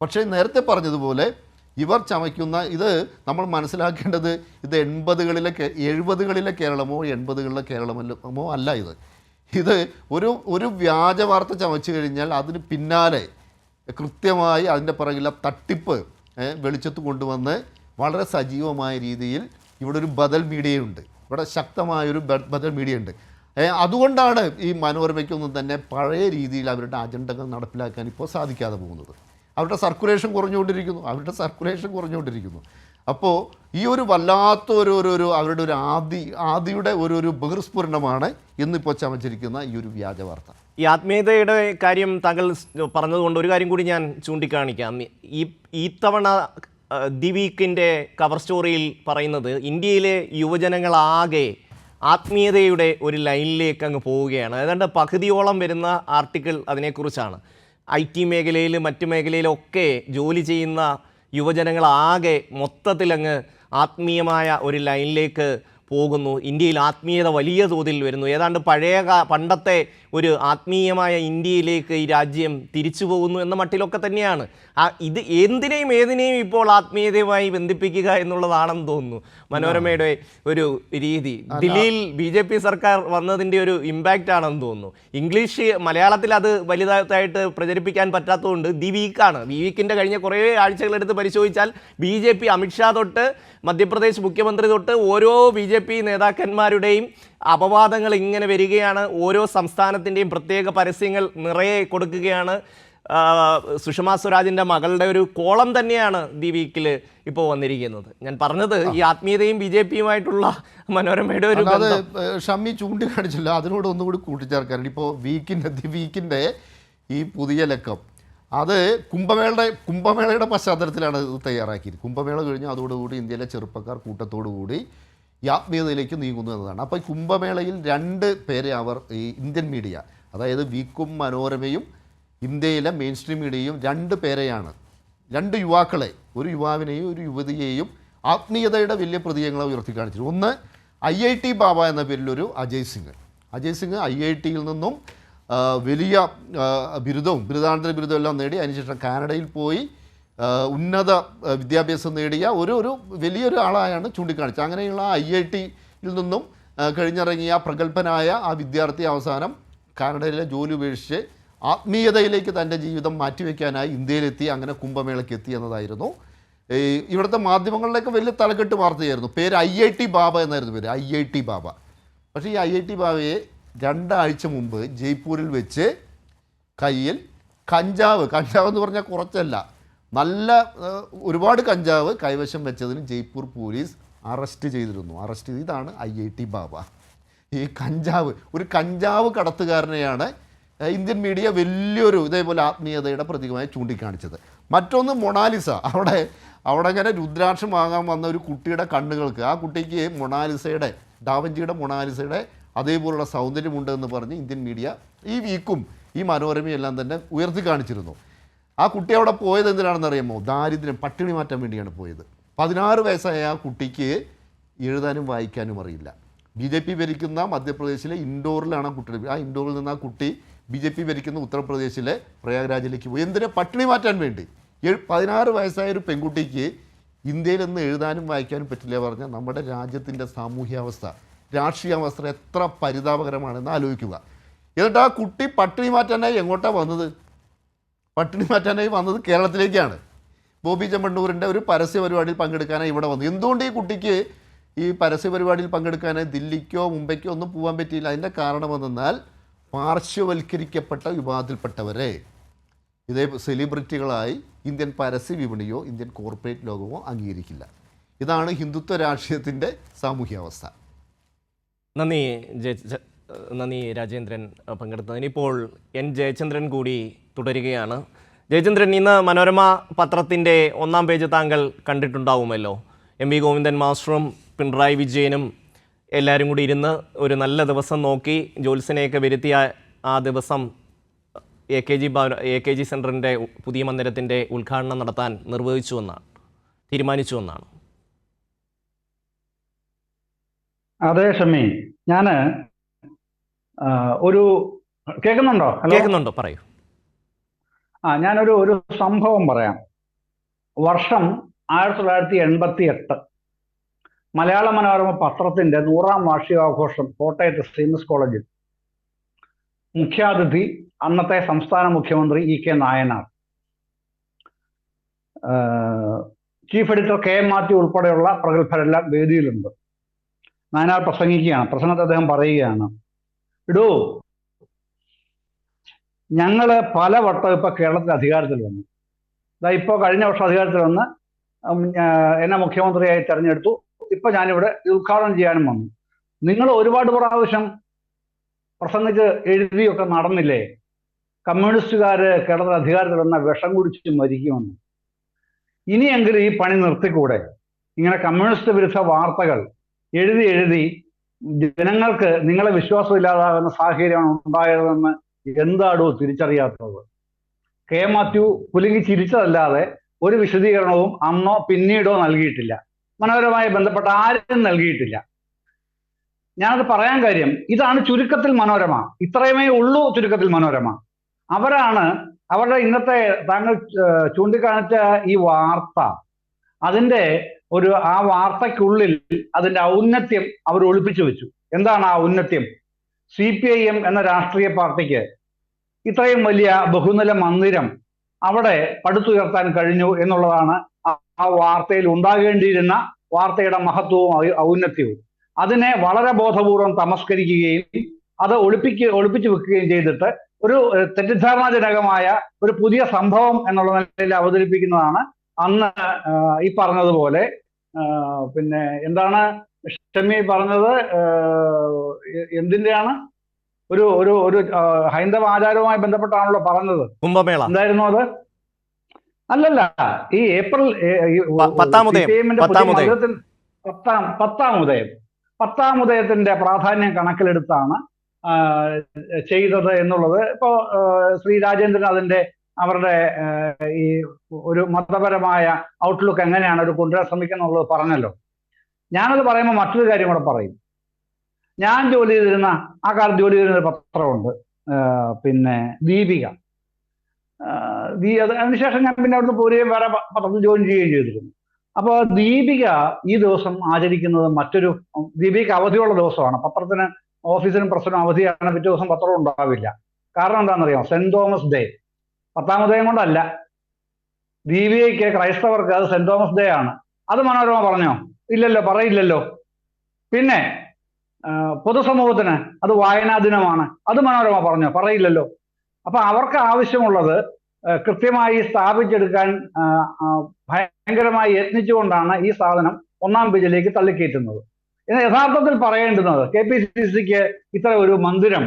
Speaker 6: പക്ഷേ നേരത്തെ പറഞ്ഞതുപോലെ ഇവർ ചമയ്ക്കുന്ന ഇത് നമ്മൾ മനസ്സിലാക്കേണ്ടത് ഇത് 70-കളിലെ കേരളമോ 80-കളിലെ കേരളമോ അല്ല. ഇത് ഒരു വ്യാജ വാർത്ത ചമച്ചു കഴിഞ്ഞാൽ അതിന് പിന്നാലെ കൃത്യമായി അതിൻ്റെ പുറകിലെ തട്ടിപ്പ് വെളിച്ചത്ത് കൊണ്ടുവന്ന് വളരെ സജീവമായ രീതിയിൽ ഇവിടെ ഒരു ബദൽ മീഡിയയുണ്ട്, ഇവിടെ ശക്തമായൊരു ബദൽ മീഡിയ ഉണ്ട്. അതുകൊണ്ടാണ് ഈ മനോരമയ്ക്കൊന്നും തന്നെ പഴയ രീതിയിൽ അവരുടെ അജണ്ടകൾ നടപ്പിലാക്കാൻ ഇപ്പോൾ സാധിക്കാതെ പോകുന്നത്. അവരുടെ സർക്കുലേഷൻ കുറഞ്ഞുകൊണ്ടിരിക്കുന്നു. അപ്പോൾ ഈ ഒരു വല്ലാത്ത ഒരു അവരുടെ ഒരു ആദിയുടെ ഒരു ബഹിർസ്ഫുരണമാണ് ഇന്നിപ്പോൾ ചമച്ചിരിക്കുന്ന ഈ ഒരു വ്യാജ വാർത്ത.
Speaker 1: ഈ ആത്മീയതയുടെ കാര്യം താങ്കൾ പറഞ്ഞതുകൊണ്ട് ഒരു കാര്യം കൂടി ഞാൻ ചൂണ്ടിക്കാണിക്കാം. ഈ തവണ ദി വീക്കിൻ്റെ കവർ സ്റ്റോറിയിൽ പറയുന്നത് ഇന്ത്യയിലെ യുവജനങ്ങളാകെ ആത്മീയതയുടെ ഒരു ലൈനിലേക്ക് അങ്ങ് പോവുകയാണ്. ഏതാണ്ട് പകുതിയോളം വരുന്ന ആർട്ടിക്കിൾ അതിനെക്കുറിച്ചാണ്. IT മേഖലയിൽ മറ്റു മേഖലയിലൊക്കെ ജോലി ചെയ്യുന്ന യുവജനങ്ങളാകെ മൊത്തത്തിലങ്ങ് ആത്മീയമായ ഒരു ലൈനിലേക്ക് പോകുന്നു. ഇന്ത്യയിൽ ആത്മീയത വലിയ തോതിൽ വരുന്നു. ഏതാണ്ട് പണ്ടത്തെ ഒരു ആത്മീയമായ ഇന്ത്യയിലേക്ക് ഈ രാജ്യം തിരിച്ചു പോകുന്നു എന്ന മട്ടിലൊക്കെ തന്നെയാണ്. ഇത് ഏതിനെയും ഇപ്പോൾ ആത്മീയതയുമായി ബന്ധിപ്പിക്കുക എന്നുള്ളതാണെന്ന് തോന്നുന്നു മനോരമയുടെ ഒരു രീതി. ദില്ലിയിൽ BJP സർക്കാർ വന്നതിൻ്റെ ഒരു ഇമ്പാക്റ്റ് ആണെന്ന് തോന്നുന്നു. മലയാളത്തിൽ അത് വലുതായിട്ട് പ്രചരിപ്പിക്കാൻ പറ്റാത്തതുകൊണ്ട് ദി വീക്കിൻ്റെ കഴിഞ്ഞ കുറേ ആഴ്ചകളെടുത്ത് പരിശോധിച്ചാൽ BJP അമിത്ഷാ തൊട്ട് മധ്യപ്രദേശ് മുഖ്യമന്ത്രി തൊട്ട് ഓരോ BJP നേതാക്കന്മാരുടെയും അപവാദങ്ങൾ ഇങ്ങനെ വരികയാണ്. ഓരോ സംസ്ഥാനത്തിൻ്റെയും പ്രത്യേക പരസ്യങ്ങൾ നിറയെ കൊടുക്കുകയാണ്. സുഷമാ സ്വരാജിൻ്റെ മകളുടെ ഒരു കോളം തന്നെയാണ് ദി വീക്കിൽ ഇപ്പോൾ വന്നിരിക്കുന്നത്. ഞാൻ പറഞ്ഞത് ഈ ആത്മീയതയും BJPയുമായിട്ടുള്ള മനോരമയുടെ ഒരു
Speaker 6: ഷമ്മി ചൂണ്ടിക്കാണിച്ചില്ല, അതിനോട് ഒന്നുകൂടി കൂട്ടിച്ചേർക്കാറുണ്ട്. ഇപ്പോൾ ദി വീക്കിൻ്റെ ഈ പുതിയ ലക്കം അത് കുംഭമേളയുടെ പശ്ചാത്തലത്തിലാണ് ഇത് തയ്യാറാക്കിയത്. കുംഭമേള കഴിഞ്ഞ് അതോടുകൂടി ഇന്ത്യയിലെ ചെറുപ്പക്കാർ കൂട്ടത്തോടുകൂടി ഈ ആത്മീയതയിലേക്ക് നീങ്ങുന്നു എന്നതാണ്. അപ്പോൾ ഈ കുംഭമേളയിൽ 2 പേരെ അവർ ഈ ഇന്ത്യൻ മീഡിയ, അതായത് വീക്കും മനോരമയും ഇന്ത്യയിലെ മെയിൻ സ്ട്രീം മീഡിയയും 2 പേരെയാണ്, 2 യുവാക്കളെ, ഒരു യുവാവിനെയും ഒരു യുവതിയെയും ആത്മീയതയുടെ വലിയ പ്രതീകങ്ങളെ ഉയർത്തി കാണിച്ചു. ഒന്ന് IIT ബാബ എന്ന പേരിലൊരു അജയ് സിംഗ് IITയിൽ നിന്നും വലിയ ബിരുദാനന്തര ബിരുദം എല്ലാം നേടി അതിനുശേഷം കാനഡയിൽ പോയി ഉന്നത വിദ്യാഭ്യാസം നേടിയ ഒരു വലിയൊരു ആളായാണ് ചൂണ്ടിക്കാണിച്ചത്. അങ്ങനെയുള്ള IITയിൽ നിന്നും കഴിഞ്ഞിറങ്ങിയ പ്രഗത്ഭനായ ആ വിദ്യാർത്ഥി അവസാനം കാനഡയിലെ ജോലി ഉപേക്ഷിച്ച് ആത്മീയതയിലേക്ക് തൻ്റെ ജീവിതം മാറ്റിവെക്കാനായി ഇന്ത്യയിലെത്തി. അങ്ങനെ കുംഭമേളയ്ക്ക് എത്തി എന്നതായിരുന്നു ഇവിടുത്തെ മാധ്യമങ്ങളിലേക്ക് വലിയ തലക്കെട്ട് വാർത്തയായിരുന്നു. പേര് IIT ബാബ എന്നായിരുന്നു പേര്, IIT ബാബ. പക്ഷേ ഈ IIT ബാബയെ 2 ആഴ്ച മുമ്പ് ജയ്പൂരിൽ വെച്ച് കയ്യിൽ കഞ്ചാവ് എന്ന് പറഞ്ഞാൽ കുറച്ചല്ല, നല്ല ഒരുപാട് കഞ്ചാവ് കൈവശം വെച്ചതിന് ജയ്പൂർ പോലീസ് അറസ്റ്റ് ചെയ്തിരുന്നു. ഇതാണ് IIT ബാബ. ഈ ഒരു കഞ്ചാവ് കടത്തുകാരനെയാണ് ഇന്ത്യൻ മീഡിയ വലിയൊരു ഇതേപോലെ ആത്മീയതയുടെ പ്രതീകമായി ചൂണ്ടിക്കാണിച്ചത്. മറ്റൊന്ന് മൊണാലിസ. അവിടെ അങ്ങനെ രുദ്രാക്ഷം വാങ്ങാൻ വന്ന ഒരു കുട്ടിയുടെ കണ്ണുകൾക്ക്, ആ കുട്ടിക്ക് ഡാവിഞ്ചിയുടെ മൊണാലിസയുടെ അതേപോലുള്ള സൗന്ദര്യമുണ്ട് എന്ന് പറഞ്ഞ് ഇന്ത്യൻ മീഡിയ ഈ വീക്കും ഈ മനോരമയും എല്ലാം തന്നെ ഉയർത്തി കാണിച്ചിരുന്നു. ആ കുട്ടി അവിടെ പോയത് എന്തിനാണെന്ന് അറിയാമോ? ദാരിദ്ര്യം, പട്ടിണി മാറ്റാൻ വേണ്ടിയാണ് പോയത്. 16 വയസ്സായ ആ കുട്ടിക്ക് എഴുതാനും വായിക്കാനും അറിയില്ല. BJP ഭരിക്കുന്ന മധ്യപ്രദേശിലെ ഇൻഡോറിലാണ് ആ കുട്ടി. ആ ഇൻഡോറിൽ നിന്ന് ആ കുട്ടി BJP ഭരിക്കുന്ന ഉത്തർപ്രദേശിലെ പ്രയാഗ്രാജിലേക്ക് പോയി. എന്തിനാ? പട്ടിണി മാറ്റാൻ വേണ്ടി. 16 വയസ്സായ ഒരു പെൺകുട്ടിക്ക് ഇന്ത്യയിൽ നിന്ന് എഴുതാനും വായിക്കാനും പറ്റില്ല പറഞ്ഞാൽ നമ്മുടെ രാജ്യത്തിൻ്റെ സാമൂഹ്യാവസ്ഥ, രാഷ്ട്രീയാവസ്ഥ എത്ര പരിതാപകരമാണെന്ന് ആലോചിക്കുക. എന്നിട്ട് ആ കുട്ടി പട്ടിണി മാറ്റാനായി എങ്ങോട്ടാണ് വന്നത്? പട്ടിണി മാറ്റാനായി വന്നത് കേരളത്തിലേക്കാണ്. ബോബി ചെമ്മണ്ണൂരിൻ്റെ ഒരു പരസ്യ പരിപാടിയിൽ പങ്കെടുക്കാനായി ഇവിടെ വന്നു. എന്തുകൊണ്ട് ഈ കുട്ടിക്ക് ഈ പരസ്യ പരിപാടിയിൽ പങ്കെടുക്കാനായി ദില്ലിക്കോ മുംബൈക്കോ ഒന്നും പോകാൻ പറ്റിയില്ല? അതിൻ്റെ കാരണമെന്നാൽ പാർശ്വവൽക്കരിക്കപ്പെട്ട വിഭാഗത്തിൽപ്പെട്ടവരെ ഇതേ സെലിബ്രിറ്റികളായി ഇന്ത്യൻ പരസ്യ വിപണിയോ ഇന്ത്യൻ കോർപ്പറേറ്റ് ലോകമോ അംഗീകരിക്കില്ല. ഇതാണ് ഹിന്ദുത്വ രാഷ്ട്രീയത്തിൻ്റെ സാമൂഹ്യാവസ്ഥ.
Speaker 1: നന്ദി രാജേന്ദ്രൻ പങ്കെടുത്തതിന്. ഇപ്പോൾ N ജയചന്ദ്രൻ കൂടി തുടരുകയാണ്. ജയചന്ദ്രൻ, ഇന്ന് മനോരമ പത്രത്തിൻ്റെ 1-ാം പേജ് താങ്കൾ കണ്ടിട്ടുണ്ടാവുമല്ലോ. MV ഗോവിന്ദൻ മാസ്റ്ററും പിണറായി വിജയനും എല്ലാവരും കൂടി ഇരുന്ന് ഒരു നല്ല ദിവസം നോക്കി ജ്യോത്സ്യനെയൊക്കെ വരുത്തിയ ആ ദിവസം AKG സെൻറ്ററിൻ്റെ പുതിയ മന്ദിരത്തിൻ്റെ ഉദ്ഘാടനം നടത്താൻ തീരുമാനിച്ചുവെന്നാണ്.
Speaker 3: അതെ ഷമി, ഞാൻ കേൾക്കുന്നുണ്ടോ?
Speaker 1: പറയൂ.
Speaker 3: ഞാനൊരു സംഭവം പറയാം. വർഷം 1988 മലയാള മനോരമ പത്രത്തിന്റെ 100-ാം വാർഷികാഘോഷം കോട്ടയത്ത് ശ്രീമസ് കോളേജിൽ. മുഖ്യാതിഥി അന്നത്തെ സംസ്ഥാന മുഖ്യമന്ത്രി EK Nayanar, chief editor KM Mathew ഉൾപ്പെടെയുള്ള പ്രഗത്ഭരെല്ലാം വേദിയിലുണ്ട്. നായനാർ പ്രസംഗിക്കുകയാണ്. പ്രസംഗത്തിൽ അദ്ദേഹം പറയുകയാണ്, ഞങ്ങള് പലവട്ടം ഇപ്പൊ കേരളത്തിൽ അധികാരത്തിൽ വന്നു. ഇപ്പോൾ കഴിഞ്ഞ വർഷം അധികാരത്തിൽ വന്ന് എന്നെ മുഖ്യമന്ത്രിയായി തെരഞ്ഞെടുത്തു. ഇപ്പൊ ഞാനിവിടെ ഉദ്ഘാടനം ചെയ്യാനും വന്നു. നിങ്ങൾ ഒരുപാട് പ്രാവശ്യം പ്രസംഗിച്ച് എഴുതിയൊക്കെ നടന്നില്ലേ കമ്മ്യൂണിസ്റ്റുകാര് കേരളത്തിൽ അധികാരത്തിൽ വന്ന വിഷം കുടിച്ച് മരിക്കുമെന്ന്? ഇനിയെങ്കിലും ഈ പണി നിർത്തിക്കൂടെ? ഇങ്ങനെ കമ്മ്യൂണിസ്റ്റ് വിരുദ്ധ വാർത്തകൾ എഴുതി ജനങ്ങൾക്ക് നിങ്ങളെ വിശ്വാസം ഇല്ലാതാകുന്ന സാഹചര്യമാണ് ഉണ്ടായതെന്ന് എന്താടോ തിരിച്ചറിയാത്തത്? കെ മാത്യു കുലുങ്ങി ചിരിച്ചതല്ലാതെ ഒരു വിശദീകരണവും അന്നോ പിന്നീടോ നൽകിയിട്ടില്ല. മനോരമയുമായി ബന്ധപ്പെട്ട ആരും നൽകിയിട്ടില്ല. ഞാനത് പറയാൻ കാര്യം, ഇതാണ് ചുരുക്കത്തിൽ മനോരമ. ഇത്രയുമേ ഉള്ളൂ ചുരുക്കത്തിൽ മനോരമ. അവരാണ് അവരുടെ ഇന്നത്തെ താങ്കൾ ചൂണ്ടിക്കാണിച്ച ഈ വാർത്ത, അതിൻ്റെ ആ വാർത്തയ്ക്കുള്ളിൽ അതിൻ്റെ ഔന്നത്യം അവർ ഒളിപ്പിച്ചു വെച്ചു. എന്താണ് ആ ഔന്നത്യം? CPIM എന്ന രാഷ്ട്രീയ പാർട്ടിക്ക് ഇത്രയും വലിയ ബഹുനില മന്ദിരം അവിടെ പടുത്തുയർത്താൻ കഴിഞ്ഞു എന്നുള്ളതാണ് ആ വാർത്തയിൽ ഉണ്ടാകേണ്ടിയിരുന്ന വാർത്തയുടെ മഹത്വവും ഔന്നത്യവും. അതിനെ വളരെ ബോധപൂർവം തമസ്കരിക്കുകയും അത് ഒളിപ്പിച്ചു വെക്കുകയും ചെയ്തിട്ട് ഒരു തെറ്റിദ്ധാരണാജനകമായ ഒരു പുതിയ സംഭവം എന്നുള്ള നിലയിൽ അവതരിപ്പിക്കുന്നതാണ് അന്ന് ഈ പറഞ്ഞതുപോലെ. പിന്നെ എന്താണ് ഷമി പറഞ്ഞത്? എന്തിന്റെയാണ്? ഒരു ഹൈന്ദവ ആചാരവുമായി ബന്ധപ്പെട്ടാണല്ലോ പറഞ്ഞത്.
Speaker 1: കുംഭമേള
Speaker 3: എന്തായിരുന്നു അത്? അല്ലല്ല, ഈ ഏപ്രിൽ പത്താം ഉദയത്തിന്റെ പ്രാധാന്യം കണക്കിലെടുത്താണ് ചെയ്തത് എന്നുള്ളത്. ഇപ്പോ ശ്രീ രാജേന്ദ്രൻ അവരുടെ ഈ ഒരു മതപരമായ ഔട്ട്ലുക്ക് എങ്ങനെയാണ് ഒരു കൊണ്ടുവരാൻ ശ്രമിക്കുന്നത് എന്നുള്ളത് പറഞ്ഞല്ലോ. ഞാനത് പറയുമ്പോൾ മറ്റൊരു കാര്യം കൂടെ പറയും. ഞാൻ ജോലി ചെയ്തിരുന്ന ആ കാലത്ത് ജോലി ചെയ്തിരുന്ന ഒരു പത്രമുണ്ട്, പിന്നെ ദീപിക. അതിനുശേഷം ഞാൻ പിന്നെ അവിടുന്ന് പോരുകയും വേറെ പത്രത്തിൽ ജോയിൻ ചെയ്യുകയും ചെയ്തിരുന്നു. അപ്പോൾ ദീപിക ഈ ദിവസം ആചരിക്കുന്നത് ദീപിക അവധിയുള്ള ദിവസമാണ്. പത്രത്തിന്, ഓഫീസിനും പ്രസിനും അവധിയാണ്. പിറ്റേ ദിവസം പത്രം ഉണ്ടാവില്ല. കാരണം എന്താണെന്നറിയാം? Saint Thomas day. 10-ാം ഉദയം കൊണ്ടല്ല. ദീപികയ്ക്ക്, ക്രൈസ്തവർക്ക് അത് സെന്റ് തോമസ് ഡേ ആണ്. അത് മനോരമ പറഞ്ഞോ? ഇല്ലല്ലോ, പറയില്ലല്ലോ. പിന്നെ പൊതുസമൂഹത്തിന് അത് വായനാ ദിനമാണ്. അത് മനോരമ പറഞ്ഞോ? പറയില്ലല്ലോ. അപ്പൊ അവർക്ക് ആവശ്യമുള്ളത് കൃത്യമായി സ്ഥാപിച്ചെടുക്കാൻ ഭയങ്കരമായി യത്നിച്ചുകൊണ്ടാണ് ഈ സാധനം 1-ാം പേജിലേക്ക് തള്ളിക്കയറ്റുന്നത്. എന്നാൽ യഥാർത്ഥത്തിൽ പറയേണ്ടുന്നത് KPCCക്ക് ഇത്ര ഒരു മന്ദിരം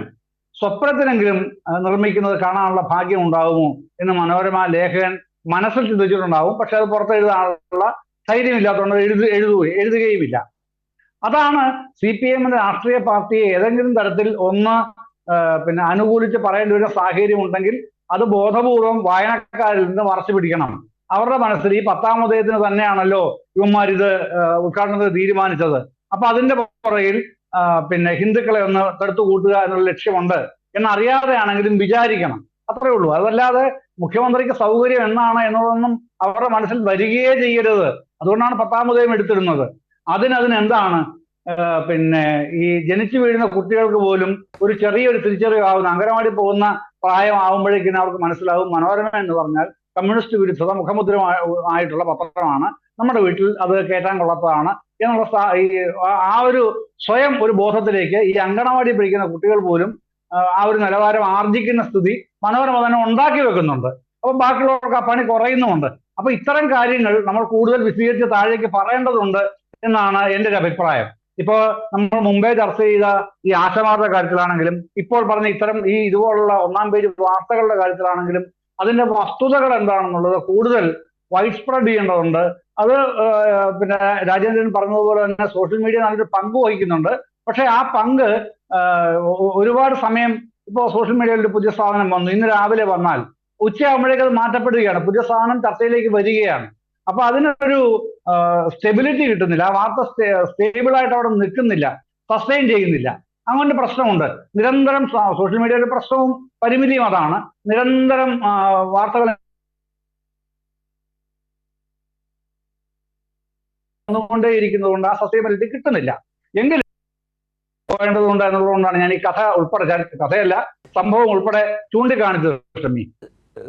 Speaker 3: സ്വപ്നത്തിനെങ്കിലും നിർമ്മിക്കുന്നത് കാണാനുള്ള ഭാഗ്യം ഉണ്ടാകുമോ എന്ന് മനോരമ ലേഖകൻ മനസ്സിൽ ചിന്തിച്ചിട്ടുണ്ടാവും. പക്ഷെ അത് പുറത്തെഴുതാനുള്ള ധൈര്യമില്ലാത്തതുകൊണ്ട് എഴുതുകയുമില്ല. അതാണ് CPIMന്റെ രാഷ്ട്രീയ പാർട്ടിയെ ഏതെങ്കിലും തരത്തിൽ പിന്നെ അനുകൂലിച്ച് പറയേണ്ടി വരുന്ന സാഹചര്യം ഉണ്ടെങ്കിൽ അത് ബോധപൂർവം വായനക്കാരിൽ നിന്ന് മറച്ചു പിടിക്കണം. അവരുടെ മനസ്സിൽ ഈ 10-ാം ഉദയത്തിന് തന്നെയാണല്ലോ ഇവന്മാരിത് ഉദ്ഘാടനത്തിന് തീരുമാനിച്ചത്. അപ്പൊ അതിന്റെ പുറകിൽ പിന്നെ ഹിന്ദുക്കളെ ഒന്ന് തടുത്തു കൂട്ടുക എന്നുള്ള ലക്ഷ്യമുണ്ട് എന്നറിയാതെയാണെങ്കിലും വിചാരിക്കണം. അത്രേ ഉള്ളൂ. അതല്ലാതെ മുഖ്യമന്ത്രിക്ക് സൗകര്യം എന്നാണ് എന്നുള്ളതൊന്നും അവരുടെ മനസ്സിൽ വരികയേ ചെയ്യരുത്. അതുകൊണ്ടാണ് 10-ാം ഉദയം എടുത്തിരുന്നത്. അതിനെന്താണ് പിന്നെ ഈ ജനിച്ചു വീഴുന്ന കുട്ടികൾക്ക് പോലും ഒരു ചെറിയൊരു തിരിച്ചറിവാകുന്ന, അംഗനവാടി പോകുന്ന പ്രായമാകുമ്പോഴേക്കും അവർക്ക് മനസ്സിലാവും മനോരമ എന്ന് പറഞ്ഞാൽ കമ്മ്യൂണിസ്റ്റ് വിരുദ്ധത മുഖമുദ്രമായിട്ടുള്ള പത്രമാണ്, നമ്മുടെ വീട്ടിൽ അത് കയറ്റാൻ കൊള്ളാത്തതാണ് എന്നുള്ള ആ ഒരു സ്വയം ഒരു ബോധത്തിലേക്ക് ഈ അംഗനവാടി പഠിക്കുന്ന കുട്ടികൾ പോലും ആ ഒരു നിലവാരം ആർജിക്കുന്ന സ്ഥിതി മനോരമ തന്നെ ഉണ്ടാക്കി വെക്കുന്നുണ്ട്. അപ്പൊ ബാക്കിയുള്ളവർക്ക് ആ പണി കുറയുന്നുമുണ്ട്. അപ്പൊ ഇത്തരം കാര്യങ്ങൾ നമ്മൾ കൂടുതൽ വിശദീകരിച്ച് താഴേക്ക് പറയേണ്ടതുണ്ട് എന്നാണ് എൻ്റെ ഒരു അഭിപ്രായം. ഇപ്പോ നമ്മൾ മുമ്പേ ചർച്ച ചെയ്ത ഈ ആശമാരുടെ കാര്യത്തിലാണെങ്കിലും ഇപ്പോൾ പറഞ്ഞ ഇത്തരം ഇതുപോലുള്ള 1-ാം പേജ് വാർത്തകളുടെ കാര്യത്തിലാണെങ്കിലും അതിന്റെ വസ്തുതകൾ എന്താണെന്നുള്ളത് കൂടുതൽ വൈഡ് സ്പ്രെഡ് ചെയ്യേണ്ടതുണ്ട്. അത് പിന്നെ രാജേന്ദ്രൻ പറഞ്ഞതുപോലെ തന്നെ സോഷ്യൽ മീഡിയ നല്ലൊരു പങ്ക് വഹിക്കുന്നുണ്ട്. പക്ഷെ ആ പങ്ക് ഒരുപാട് സമയം, ഇപ്പോൾ സോഷ്യൽ മീഡിയയിൽ ഒരു പുതിയ സാധനം വന്നു, ഇന്ന് രാവിലെ വന്നാൽ ഉച്ചയാകുമ്പോഴേക്ക് അത് മാറ്റപ്പെടുകയാണ്, പുതിയ സാധനം ചർച്ചയിലേക്ക് വരികയാണ്. അപ്പൊ അതിനൊരു സ്റ്റെബിലിറ്റി കിട്ടുന്നില്ല. ആ വാർത്ത സ്റ്റേബിളായിട്ട് അവിടെ നിൽക്കുന്നില്ല, സസ്റ്റെയിൻ ചെയ്യുന്നില്ല. അങ്ങനെ പ്രശ്നമുണ്ട്. നിരന്തരം സോഷ്യൽ മീഡിയയുടെ പ്രശ്നവും പരിമിതിയും അതാണ്. നിരന്തരം വാർത്തകൾ കൊണ്ടേയിരിക്കുന്നത് കൊണ്ട് ആ സസ്റ്റൈനബിലിറ്റി കിട്ടുന്നില്ല. എങ്കിലും പോകേണ്ടതുണ്ട് എന്നുള്ളതുകൊണ്ടാണ് ഞാൻ ഈ കഥ ഉൾപ്പെടെ, കഥയല്ല സംഭവം ഉൾപ്പെടെ ചൂണ്ടിക്കാണിച്ചത്. ഷമി,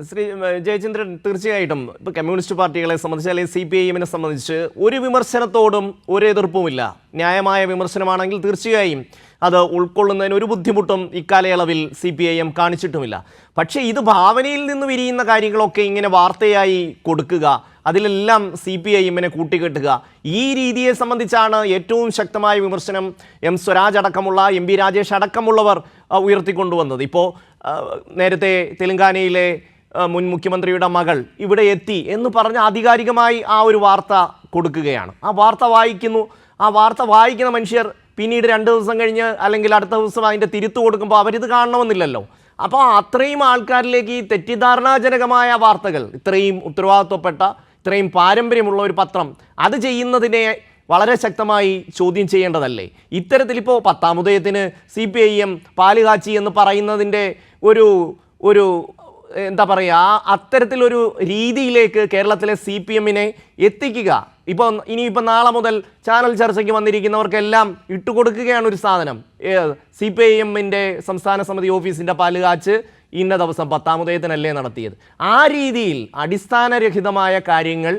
Speaker 1: ശ്രീ ജയചന്ദ്രൻ, തീർച്ചയായിട്ടും ഇപ്പോൾ കമ്മ്യൂണിസ്റ്റ് പാർട്ടികളെ സംബന്ധിച്ച് അല്ലെങ്കിൽ CPIMനെ സംബന്ധിച്ച് ഒരു വിമർശനത്തോടും ഒരു എതിർപ്പുമില്ല. ന്യായമായ വിമർശനമാണെങ്കിൽ തീർച്ചയായും അത് ഉൾക്കൊള്ളുന്നതിന് ഒരു ബുദ്ധിമുട്ടും ഇക്കാലയളവിൽ CPIM കാണിച്ചിട്ടുമില്ല. പക്ഷേ ഇത് ഭാവനയിൽ നിന്ന് വിരിയുന്ന കാര്യങ്ങളൊക്കെ ഇങ്ങനെ വാർത്തയായി കൊടുക്കുക, അതിലെല്ലാം CPIM-നെ കൂട്ടിക്കെട്ടുക, ഈ രീതിയെ സംബന്ധിച്ചാണ് ഏറ്റവും ശക്തമായ വിമർശനം സ്വരാജ് അടക്കമുള്ള MP രാജേഷ് അടക്കമുള്ളവർ ഉയർത്തിക്കൊണ്ടുവന്നത്. ഇപ്പോൾ നേരത്തെ തെലങ്കാനയിലെ മുൻ മുഖ്യമന്ത്രിയുടെ മകൾ ഇവിടെ എത്തി എന്ന് പറഞ്ഞ് ആധികാരികമായി ആ ഒരു വാർത്ത കൊടുക്കുകയാണ്. ആ വാർത്ത വായിക്കുന്ന മനുഷ്യർ പിന്നീട് 2 ദിവസം കഴിഞ്ഞ് അല്ലെങ്കിൽ അടുത്ത ദിവസം അതിൻ്റെ തിരുത്തു കൊടുക്കുമ്പോൾ അവരിത് കാണണമെന്നില്ലല്ലോ. അപ്പോൾ അത്രയും ആൾക്കാരിലേക്ക് ഈ തെറ്റിദ്ധാരണാജനകമായ വാർത്തകൾ, ഇത്രയും ഉത്തരവാദിത്വപ്പെട്ട, ഇത്രയും പാരമ്പര്യമുള്ള ഒരു പത്രം അത് ചെയ്യുന്നതിനെ വളരെ ശക്തമായി ചോദ്യം ചെയ്യേണ്ടതല്ലേ? ഇത്തരത്തിലിപ്പോൾ 10-ാം ഉദയത്തിന് CPIM പാലുകാച്ചി എന്ന് പറയുന്നതിൻ്റെ ഒരു എന്താ പറയുക, അത്തരത്തിലൊരു രീതിയിലേക്ക് കേരളത്തിലെ CPM-നെ എത്തിക്കുക. ഇനിയിപ്പോൾ നാളെ മുതൽ ചാനൽ ചർച്ചയ്ക്ക് വന്നിരിക്കുന്നവർക്കെല്ലാം ഇട്ടുകൊടുക്കുകയാണ് ഒരു സാധനം. CPIM-ന്റെ സംസ്ഥാന സമിതി ഓഫീസിൻ്റെ പാലുകാച്ച് ഇന്ന ദിവസം 10-ാം ഉദയത്തിനല്ലേ നടത്തിയത്. ആ രീതിയിൽ അടിസ്ഥാനരഹിതമായ കാര്യങ്ങൾ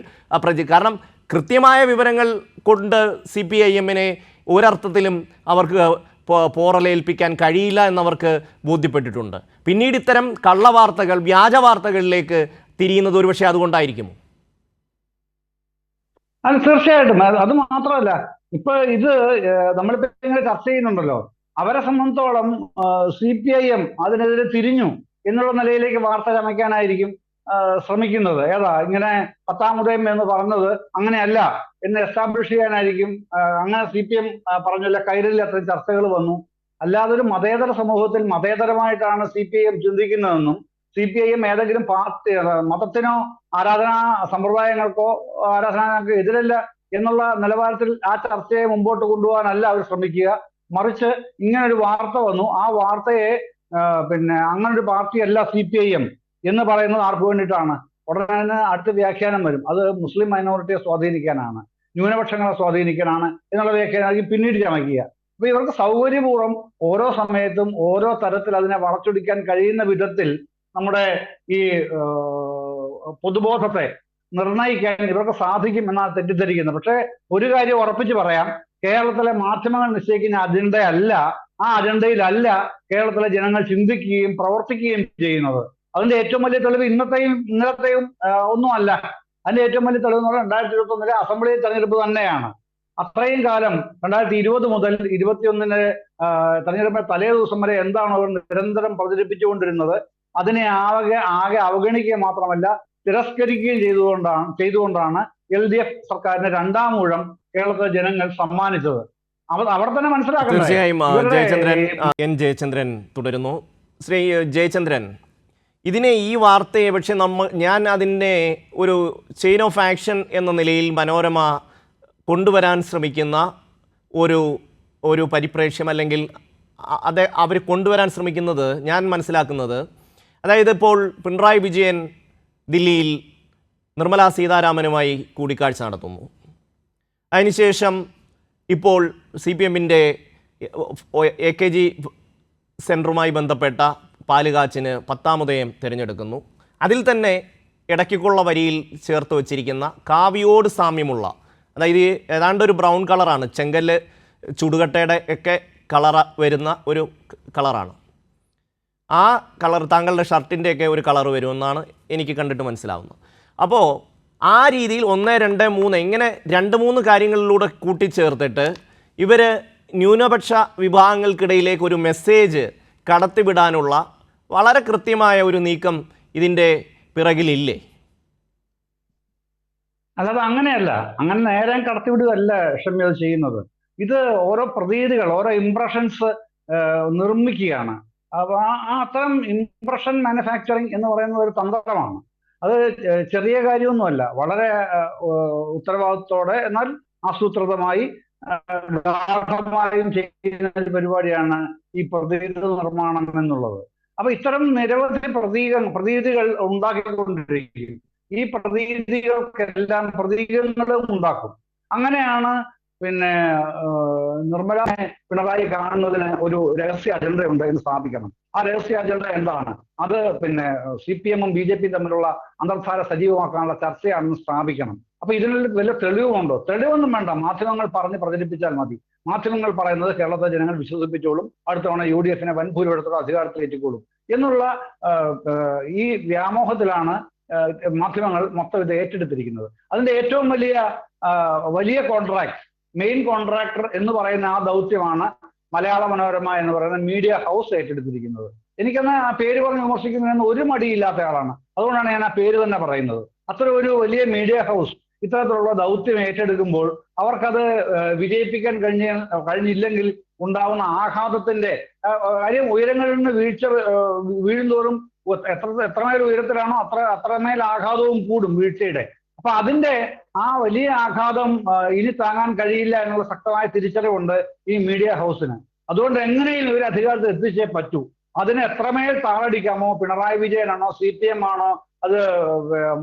Speaker 1: കാരണം കൃത്യമായ വിവരങ്ങൾ കൊണ്ട് CPIM-നെ ഒരർത്ഥത്തിലും അവർക്ക് പോറലേൽപ്പിക്കാൻ കഴിയില്ല എന്നവർക്ക് ബോധ്യപ്പെട്ടിട്ടുണ്ട്. പിന്നീട് ഇത്തരം കള്ളവാർത്തകൾ, വ്യാജ വാർത്തകളിലേക്ക് തിരിയുന്നത് ഒരുപക്ഷെ അതുകൊണ്ടായിരിക്കും.
Speaker 3: അത് തീർച്ചയായിട്ടും. അത് മാത്രമല്ല, ഇപ്പൊ ഇത് നമ്മളിപ്പോ ഇങ്ങനെ ചർച്ച ചെയ്യുന്നുണ്ടല്ലോ, അവരെ സംബന്ധിച്ചോളം CPIM അതിനെതിരെ തിരിഞ്ഞു എന്നുള്ള നിലയിലേക്ക് വാർത്ത ചമയ്ക്കാനായിരിക്കും ശ്രമിക്കുന്നത്. ഇങ്ങനെ 10-ാം ഉദയം എന്ന് പറഞ്ഞത് അങ്ങനെയല്ല എന്ന് എസ്റ്റാബ്ലിഷ് ചെയ്യാനായിരിക്കും. അങ്ങനെ CPM പറഞ്ഞില്ല, കൈരളിൽ അത്രയും ചർച്ചകൾ വന്നു. അല്ലാതെ ഒരു മതേതര സമൂഹത്തിൽ മതേതരമായിട്ടാണ് CPIM ചിന്തിക്കുന്നതെന്നും CPIM ഏതെങ്കിലും പാർട്ടി മതത്തിനോ ആരാധനാ സമ്പ്രദായങ്ങൾക്കോ ആരാധനകൾക്കോ എതിരല്ല എന്നുള്ള നിലവാരത്തിൽ ആ ചർച്ചയെ മുമ്പോട്ട് കൊണ്ടുപോകാനല്ല അവർ ശ്രമിക്കുക. മറിച്ച് ഇങ്ങനൊരു വാർത്ത വന്നു, ആ വാർത്തയെ അങ്ങനൊരു പാർട്ടിയല്ല CPIM എന്ന് പറയുന്നത് ആർക്ക് വേണ്ടിയിട്ടാണ്? ഉടനെ അടുത്ത വ്യാഖ്യാനം വരും, അത് മുസ്ലിം മൈനോറിറ്റിയെ സ്വാധീനിക്കാനാണ്, ന്യൂനപക്ഷങ്ങളെ സ്വാധീനിക്കാനാണ് എന്നുള്ള വ്യാഖ്യാനം പിന്നീട് ചമയ്ക്കുക. അപ്പൊ ഇവർക്ക് സൗകര്യപൂർവ്വം ഓരോ സമയത്തും ഓരോ തരത്തിൽ അതിനെ വളച്ചൊടിക്കാൻ കഴിയുന്ന വിധത്തിൽ നമ്മുടെ ഈ പൊതുബോധത്തെ നിർണയിക്കാൻ ഇവർക്ക് സാധിക്കും എന്നാണ് തെറ്റിദ്ധരിക്കുന്നത്. പക്ഷേ ഒരു കാര്യം ഉറപ്പിച്ച് പറയാം, കേരളത്തിലെ മാധ്യമങ്ങൾ നിശ്ചയിക്കുന്ന അജണ്ടയല്ല, ആ അജണ്ടയിലല്ല കേരളത്തിലെ ജനങ്ങൾ ചിന്തിക്കുകയും പ്രവർത്തിക്കുകയും ചെയ്യുന്നത്. അതിന്റെ ഏറ്റവും വലിയ തെളിവ് ഇന്നലത്തെയും ഒന്നുമല്ല. അതിന്റെ ഏറ്റവും വലിയ തെളിവ് എന്ന് പറഞ്ഞാൽ 2021 അസംബ്ലി തെരഞ്ഞെടുപ്പ് തന്നെയാണ്. അത്രയും കാലം 2020 മുതൽ 2021 തെരഞ്ഞെടുപ്പിന്റെ തലേ ദിവസം വരെ എന്താണ് അവർ നിരന്തരം പ്രചരിപ്പിച്ചുകൊണ്ടിരുന്നത്, അതിനെ ആകെ അവഗണിക്കുക മാത്രമല്ല തിരസ്കരിക്കുകയും ചെയ്തുകൊണ്ടാണ് LDF സർക്കാരിന് 2-ാം ഊഴം കേരളത്തിലെ ജനങ്ങൾ സമ്മാനിച്ചത്. അവർ തന്നെ മനസ്സിലാക്കുന്നത്.
Speaker 1: തീർച്ചയായും ജയചന്ദ്രൻ തുടരുന്നു. ശ്രീ ജയചന്ദ്രൻ, ഈ വാർത്തയെ പക്ഷെ ഞാൻ അതിനെ ഒരു ചെയിൻ ഓഫ് ആക്ഷൻ എന്ന നിലയിൽ മനോരമ കൊണ്ടുവരാൻ ശ്രമിക്കുന്ന ഒരു പരിപ്രേക്ഷ്യം, അല്ലെങ്കിൽ അവർ കൊണ്ടുവരാൻ ശ്രമിക്കുന്നത് ഞാൻ മനസ്സിലാക്കുന്നത്, അതായത് ഇപ്പോൾ പിണറായി വിജയൻ ദില്ലിയിൽ നിർമ്മലാ സീതാരാമനുമായി കൂടിക്കാഴ്ച നടത്തുന്നു. അതിനുശേഷം ഇപ്പോൾ CPM-ൻ്റെ AKG സെൻറ്ററുമായി ബന്ധപ്പെട്ട പാലുകാച്ചിന് 10-ാം ഉദയം തിരഞ്ഞെടുക്കുന്നു. അതിൽ തന്നെ ഇടയ്ക്കുള്ള വരിയിൽ ചേർത്ത് വച്ചിരിക്കുന്ന കാവ്യോട് സാമ്യമുള്ള, അതായത് ഏതാണ്ട് ഒരു ബ്രൗൺ കളറാണ്, ചെങ്കല്ല് ചുടുകട്ടയുടെ ഒക്കെ കളർ വരുന്ന ഒരു കളറാണ്. ആ കളർ താങ്കളുടെ ഷർട്ടിൻ്റെയൊക്കെ ഒരു കളർ വരുമെന്നാണ് എനിക്ക് കണ്ടിട്ട് മനസ്സിലാവുന്നത്. അപ്പോൾ ആ രീതിയിൽ 1, 2, 3 ഇങ്ങനെ 2-3 കാര്യങ്ങളിലൂടെ കൂട്ടിച്ചേർത്തിട്ട് ഇവർ ന്യൂനപക്ഷ വിഭാഗങ്ങൾക്കിടയിലേക്ക് ഒരു മെസ്സേജ് കടത്തിവിടാനുള്ള വളരെ കൃത്യമായ ഒരു നീക്കം ഇതിൻ്റെ പിറകിലില്ലേ?
Speaker 3: അല്ലാതെ അങ്ങനെയല്ല, അങ്ങനെ നേരെ കടത്തിവിടുകയല്ല ഷമ്യ ചെയ്യുന്നത്. ഇത് ഓരോ പ്രതീതികൾ, ഓരോ ഇംപ്രഷൻസ് നിർമ്മിക്കുകയാണ്. അപ്പൊ അത്തരം ഇംപ്രഷൻ മാനുഫാക്ചറിങ് എന്ന് പറയുന്നത് ഒരു തന്ത്രമാണ്. അത് ചെറിയ കാര്യമൊന്നുമല്ല. വളരെ ഉത്തരവാദിത്തോടെ എന്നാൽ ആസൂത്രിതമായി ഗാഢമായും ചെയ്യുന്ന ഒരു പരിപാടിയാണ് ഈ പ്രതീതി നിർമ്മാണം എന്നുള്ളത്. അപ്പൊ ഇത്തരം നിരവധി പ്രതീതികൾ ഉണ്ടാക്കിക്കൊണ്ടിരിക്കും. ഈ പ്രതീതികൾക്കെല്ലാം പ്രതീകങ്ങളും ഉണ്ടാക്കും. അങ്ങനെയാണ് പിണറായി കാണുന്നതിന് ഒരു രഹസ്യ അജണ്ട ഉണ്ട് എന്ന് സ്ഥാപിക്കണം. ആ രഹസ്യ അജണ്ട എന്താണ്? അത് CPM-ഉം BJP-യും തമ്മിലുള്ള അന്തർധാര സജീവമാക്കാനുള്ള ചർച്ചയാണെന്ന് സ്ഥാപിക്കണം. അപ്പൊ ഇതിനുള്ള വല്ല തെളിവുമുണ്ടോ? തെളിവൊന്നും വേണ്ട, മാധ്യമങ്ങൾ പറഞ്ഞ് പ്രചരിപ്പിച്ചാൽ മതി. മാധ്യമങ്ങൾ പറയുന്നത് കേരളത്തിലെ ജനങ്ങൾ വിശ്വസിപ്പിച്ചോളും, അടുത്ത തവണ UDF-നെ വൻ ഭൂരിപക്ഷത്തോടെ അധികാരത്തിൽ എത്തിക്കോളും എന്നുള്ള ഈ വ്യാമോഹത്തിലാണ് മാധ്യമങ്ങൾ മൊത്തം ഇത് ഏറ്റെടുത്തിരിക്കുന്നത്. അതിന്റെ ഏറ്റവും വലിയ കോൺട്രാക്ട്, മെയിൻ കോൺട്രാക്ടർ എന്ന് പറയുന്ന ആ ദൗത്യമാണ് മലയാള മനോരമ എന്ന് പറയുന്ന മീഡിയ ഹൗസ് ഏറ്റെടുത്തിരിക്കുന്നത്. എനിക്കന്ന് ആ പേര് പറഞ്ഞ് വിമർശിക്കുന്നതിന് ഒരു മടിയില്ലാത്ത ആളാണ്. അതുകൊണ്ടാണ് ഞാൻ ആ പേര് തന്നെ പറയുന്നത്. അത്ര ഒരു വലിയ മീഡിയ ഹൗസ് ഇത്തരത്തിലുള്ള ദൗത്യം ഏറ്റെടുക്കുമ്പോൾ അവർക്കത് വിജയിപ്പിക്കാൻ കഴിഞ്ഞില്ലെങ്കിൽ ഉണ്ടാവുന്ന ആഘാതത്തിന്റെ കാര്യം, ഉയരങ്ങളിൽ നിന്ന് വീഴുന്തോറും എത്രമേൽ ഉയരത്തിലാണോ അത്രമേൽ ആഘാതവും കൂടും വീഴ്ചയുടെ. അപ്പൊ അതിന്റെ ആ വലിയ ആഘാതം ഇനി താങ്ങാൻ കഴിയില്ല എന്നുള്ള ശക്തമായ തിരിച്ചറിവുണ്ട് ഈ മീഡിയ ഹൗസിന്. അതുകൊണ്ട് എങ്ങനെയും ഇവർ അധികാരത്തിൽ എത്തിച്ചേ പറ്റൂ. അതിന് എത്രമേൽ താളടിക്കാമോ, പിണറായി വിജയനാണോ, CPM ആണോ, അത്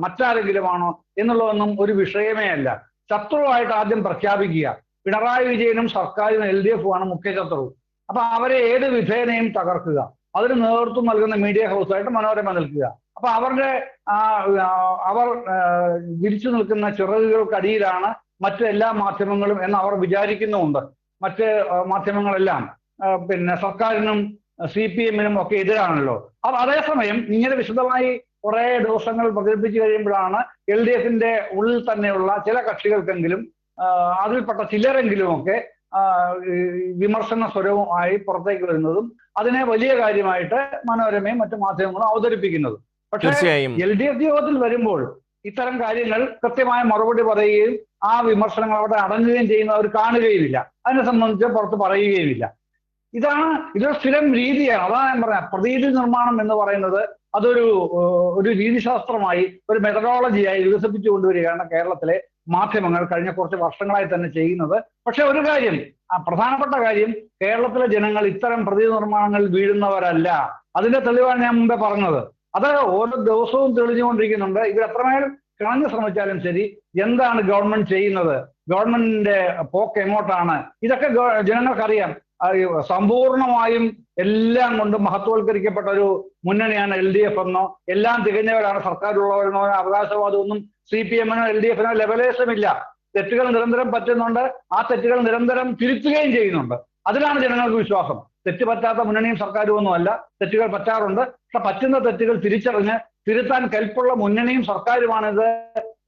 Speaker 3: മറ്റാരെങ്കിലും ആണോ എന്നുള്ളതൊന്നും ഒരു വിഷയമേ അല്ല. ശത്രുവായിട്ട് ആദ്യം പ്രഖ്യാപിക്കുക. പിണറായി വിജയനും സർക്കാരും LDF ആണ് മുഖ്യ ശത്രു. അപ്പൊ അവരെ ഏത് വിധേനയും തകർക്കുക. അതിന് നേതൃത്വം നൽകുന്ന മീഡിയ ഹൗസായിട്ട് മനോരമ നിൽക്കുക. അപ്പൊ അവർ വിരിച്ചു നിൽക്കുന്ന ചിറകുകൾക്കടിയിലാണ് മറ്റ് എല്ലാ മാധ്യമങ്ങളും എന്ന് അവർ വിചാരിക്കുന്നുമുണ്ട്. മറ്റ് മാധ്യമങ്ങളെല്ലാം സർക്കാരിനും CPM-നും ഒക്കെ എതിരാണല്ലോ. അപ്പൊ അതേസമയം ഇങ്ങനെ വിശദമായി കുറെ ദിവസങ്ങൾ പ്രചരിപ്പിച്ചു കഴിയുമ്പോഴാണ് LDF-ന്റെ ഉള്ളിൽ തന്നെയുള്ള ചില കക്ഷികൾക്കെങ്കിലും അതിൽപ്പെട്ട ചിലരെങ്കിലും ഒക്കെ വിമർശന സ്വരവുമായി പുറത്തേക്ക് വരുന്നതും അതിനെ വലിയ കാര്യമായിട്ട് മനോരമയും മറ്റു മാധ്യമങ്ങളും അവതരിപ്പിക്കുന്നത്. പക്ഷേ LDF യോഗത്തിൽ വരുമ്പോൾ ഇത്തരം കാര്യങ്ങൾ കൃത്യമായ മറുപടി പറയുകയും ആ വിമർശനങ്ങൾ അവിടെ അടങ്ങുകയും ചെയ്യുന്നവർ കാണുകയുമില്ല. അതിനെ സംബന്ധിച്ച് പുറത്ത് പറയുകയുമില്ല. ഇതൊരു സ്ഥിരം രീതിയാണ്. അതാണ് ഞാൻ പറഞ്ഞത്, പ്രതീതി നിർമ്മാണം എന്ന് പറയുന്നത് അതൊരു രീതിശാസ്ത്രമായി, ഒരു മെത്തഡോളജിയായി വികസിപ്പിച്ചു കൊണ്ടുവരികയാണ് കേരളത്തിലെ മാധ്യമങ്ങൾ കഴിഞ്ഞ കുറച്ച് വർഷങ്ങളായി തന്നെ ചെയ്യുന്നത്. പക്ഷെ ഒരു കാര്യം, പ്രധാനപ്പെട്ട കാര്യം, കേരളത്തിലെ ജനങ്ങൾ ഇത്തരം പ്രതീതി നിർമ്മാണങ്ങളിൽ വീഴുന്നവരല്ല. അതിന്റെ തെളിവാണ് ഞാൻ മുമ്പേ പറഞ്ഞത്. അത് ഓരോ ദിവസവും തെളിഞ്ഞുകൊണ്ടിരിക്കുന്നുണ്ട്. ഇവർ എത്രമേൽ കിണഞ്ഞു ശ്രമിച്ചാലും ശരി, എന്താണ് ഗവൺമെന്റ് ചെയ്യുന്നത്, ഗവൺമെന്റിന്റെ പോക്ക് എങ്ങോട്ടാണ്, ഇതൊക്കെ ജനങ്ങൾക്കറിയാം. സമ്പൂർണമായും എല്ലാം കൊണ്ട് മഹത്വവൽക്കരിക്കപ്പെട്ട ഒരു മുന്നണിയാണ് LDF എന്നോ, എല്ലാം തികഞ്ഞവരാണ് സർക്കാരുള്ളവരെന്നോ അവകാശവാദമൊന്നും CPM-നോ LDF-നോ ലെവലേശമില്ല. തെറ്റുകൾ നിരന്തരം പറ്റുന്നുണ്ട്. ആ തെറ്റുകൾ നിരന്തരം തിരുത്തുകയും ചെയ്യുന്നുണ്ട്. അതിലാണ് ജനങ്ങൾക്ക് വിശ്വാസം. തെറ്റ് പറ്റാത്ത മുന്നണിയും സർക്കാരും ഒന്നുമല്ല. തെറ്റുകൾ പറ്റാറുണ്ട്. പക്ഷെ പറ്റുന്ന തെറ്റുകൾ തിരിച്ചറിഞ്ഞ് തിരുത്താൻ കെൽപ്പുള്ള മുന്നണിയും സർക്കാരുമാണിത്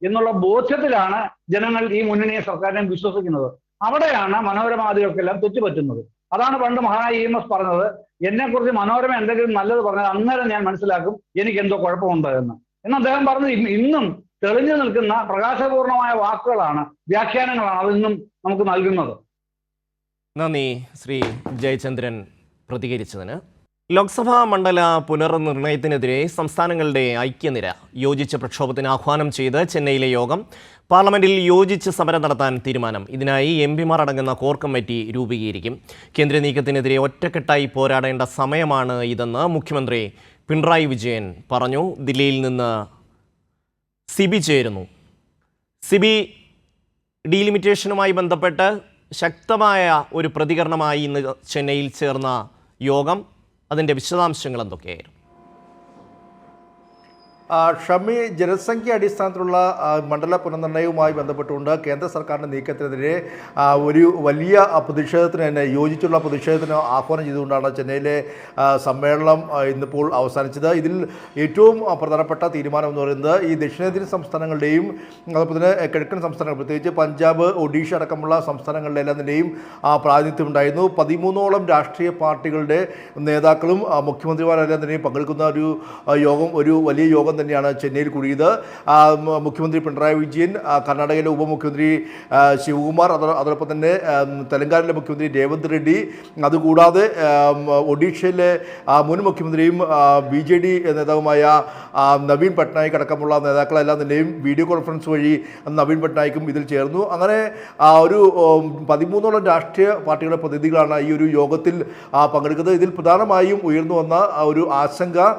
Speaker 3: എന്നുള്ള ബോധ്യത്തിലാണ് ജനങ്ങൾ ഈ മുന്നണിയെ സർക്കാരിനെയും വിശ്വസിക്കുന്നത്. അവിടെയാണ് മനോരമാദികൾക്കെല്ലാം തെറ്റുപറ്റുന്നത്. അതാണ് പണ്ട് മഹാനായ EMS പറഞ്ഞത്, എന്നെക്കുറിച്ച് മനോരമ എന്തെങ്കിലും നല്ലത് പറഞ്ഞാൽ അന്നേരം ഞാൻ മനസ്സിലാക്കും എനിക്ക് എന്തോ കുഴപ്പമുണ്ട് എന്ന്. അദ്ദേഹം പറഞ്ഞത് ഇന്നും തെളിഞ്ഞു നിൽക്കുന്ന പ്രകാശപൂർണമായ വാക്കുകളാണ്, വ്യാഖ്യാനങ്ങളാണ് അതിന്നും നമുക്ക് നൽകുന്നത്.
Speaker 1: നന്ദി ശ്രീ ജയചന്ദ്രൻ പ്രതികരിച്ചതിന്. ലോക്സഭാ മണ്ഡല പുനർനിർണയത്തിനെതിരെ സംസ്ഥാനങ്ങളുടെ ഐക്യനിര യോജിച്ച പ്രക്ഷോഭത്തിന് ആഹ്വാനം ചെയ്ത് ചെന്നൈയിലെ യോഗം. പാർലമെന്റിൽ യോജിച്ച് സമരം നടത്താൻ തീരുമാനം. ഇതിനായി MP-മാർ അടങ്ങുന്ന കോർ കമ്മിറ്റി രൂപീകരിക്കും. കേന്ദ്ര നീക്കത്തിനെതിരെ ഒറ്റക്കെട്ടായി പോരാടേണ്ട സമയമാണ് ഇതെന്ന് മുഖ്യമന്ത്രി പിണറായി വിജയൻ പറഞ്ഞു. ദില്ലിയിൽ നിന്ന് സിബി ചേരുന്നു. സിബി, ഡീലിമിറ്റേഷനുമായി ബന്ധപ്പെട്ട് ശക്തമായ ഒരു പ്രതികരണമായി ഇന്ന് ചെന്നൈയിൽ ചേർന്ന യോഗം, അതിൻ്റെ വിശദാംശങ്ങൾ എന്തൊക്കെയായിരുന്നു?
Speaker 7: ഷമി, ജനസംഖ്യ അടിസ്ഥാനത്തിലുള്ള മണ്ഡല പുനർനിർണയവുമായി ബന്ധപ്പെട്ടുകൊണ്ട് കേന്ദ്ര സർക്കാരിൻ്റെ നീക്കത്തിനെതിരെ ഒരു വലിയ പ്രതിഷേധത്തിന് തന്നെ, യോജിച്ചുള്ള പ്രതിഷേധത്തിന് ആഹ്വാനം ചെയ്തുകൊണ്ടാണ് ചെന്നൈയിലെ സമ്മേളനം ഇന്നിപ്പോൾ അവസാനിച്ചത്. ഇതിൽ ഏറ്റവും പ്രധാനപ്പെട്ട തീരുമാനം എന്ന് പറയുന്നത് ഈ ദക്ഷിണേന്ത്യൻ സംസ്ഥാനങ്ങളുടെയും അതുപോലെ തന്നെ കിഴക്കൻ സംസ്ഥാനങ്ങൾ, പ്രത്യേകിച്ച് പഞ്ചാബ്, ഒഡീഷ അടക്കമുള്ള സംസ്ഥാനങ്ങളിലെല്ലാം തന്നെയും പ്രാതിനിധ്യം ഉണ്ടായിരുന്നു. 13ഓളം രാഷ്ട്രീയ പാർട്ടികളുടെ നേതാക്കളും മുഖ്യമന്ത്രിമാരെല്ലാം തന്നെയും പങ്കെടുക്കുന്ന ഒരു യോഗം, ഒരു വലിയ യോഗം തന്നെയാണ് ചെന്നൈയിൽ കൂടിയത്. മുഖ്യമന്ത്രി പിണറായി വിജയൻ, കർണാടകയിലെ ഉപമുഖ്യമന്ത്രി ശിവകുമാർ, അതോടൊപ്പം തന്നെ തെലങ്കാനയിലെ മുഖ്യമന്ത്രി രേവന്ത് റെഡ്ഡി, അതുകൂടാതെ ഒഡീഷയിലെ മുൻ മുഖ്യമന്ത്രിയും BJD നേതാവുമായ നവീൻ പട്നായിക് അടക്കമുള്ള നേതാക്കളെല്ലാം തന്നെയും വീഡിയോ കോൺഫറൻസ് വഴി നവീൻ പട്നായിക്കും ഇതിൽ ചേർന്നു. അങ്ങനെ ഒരു 13ഓളം രാഷ്ട്രീയ പാർട്ടികളുടെ പ്രതിനിധികളാണ് ഈ ഒരു യോഗത്തിൽ പങ്കെടുക്കുന്നത്. ഇതിൽ പ്രധാനമായും ഉയർന്നു വന്ന ഒരു ആശങ്ക,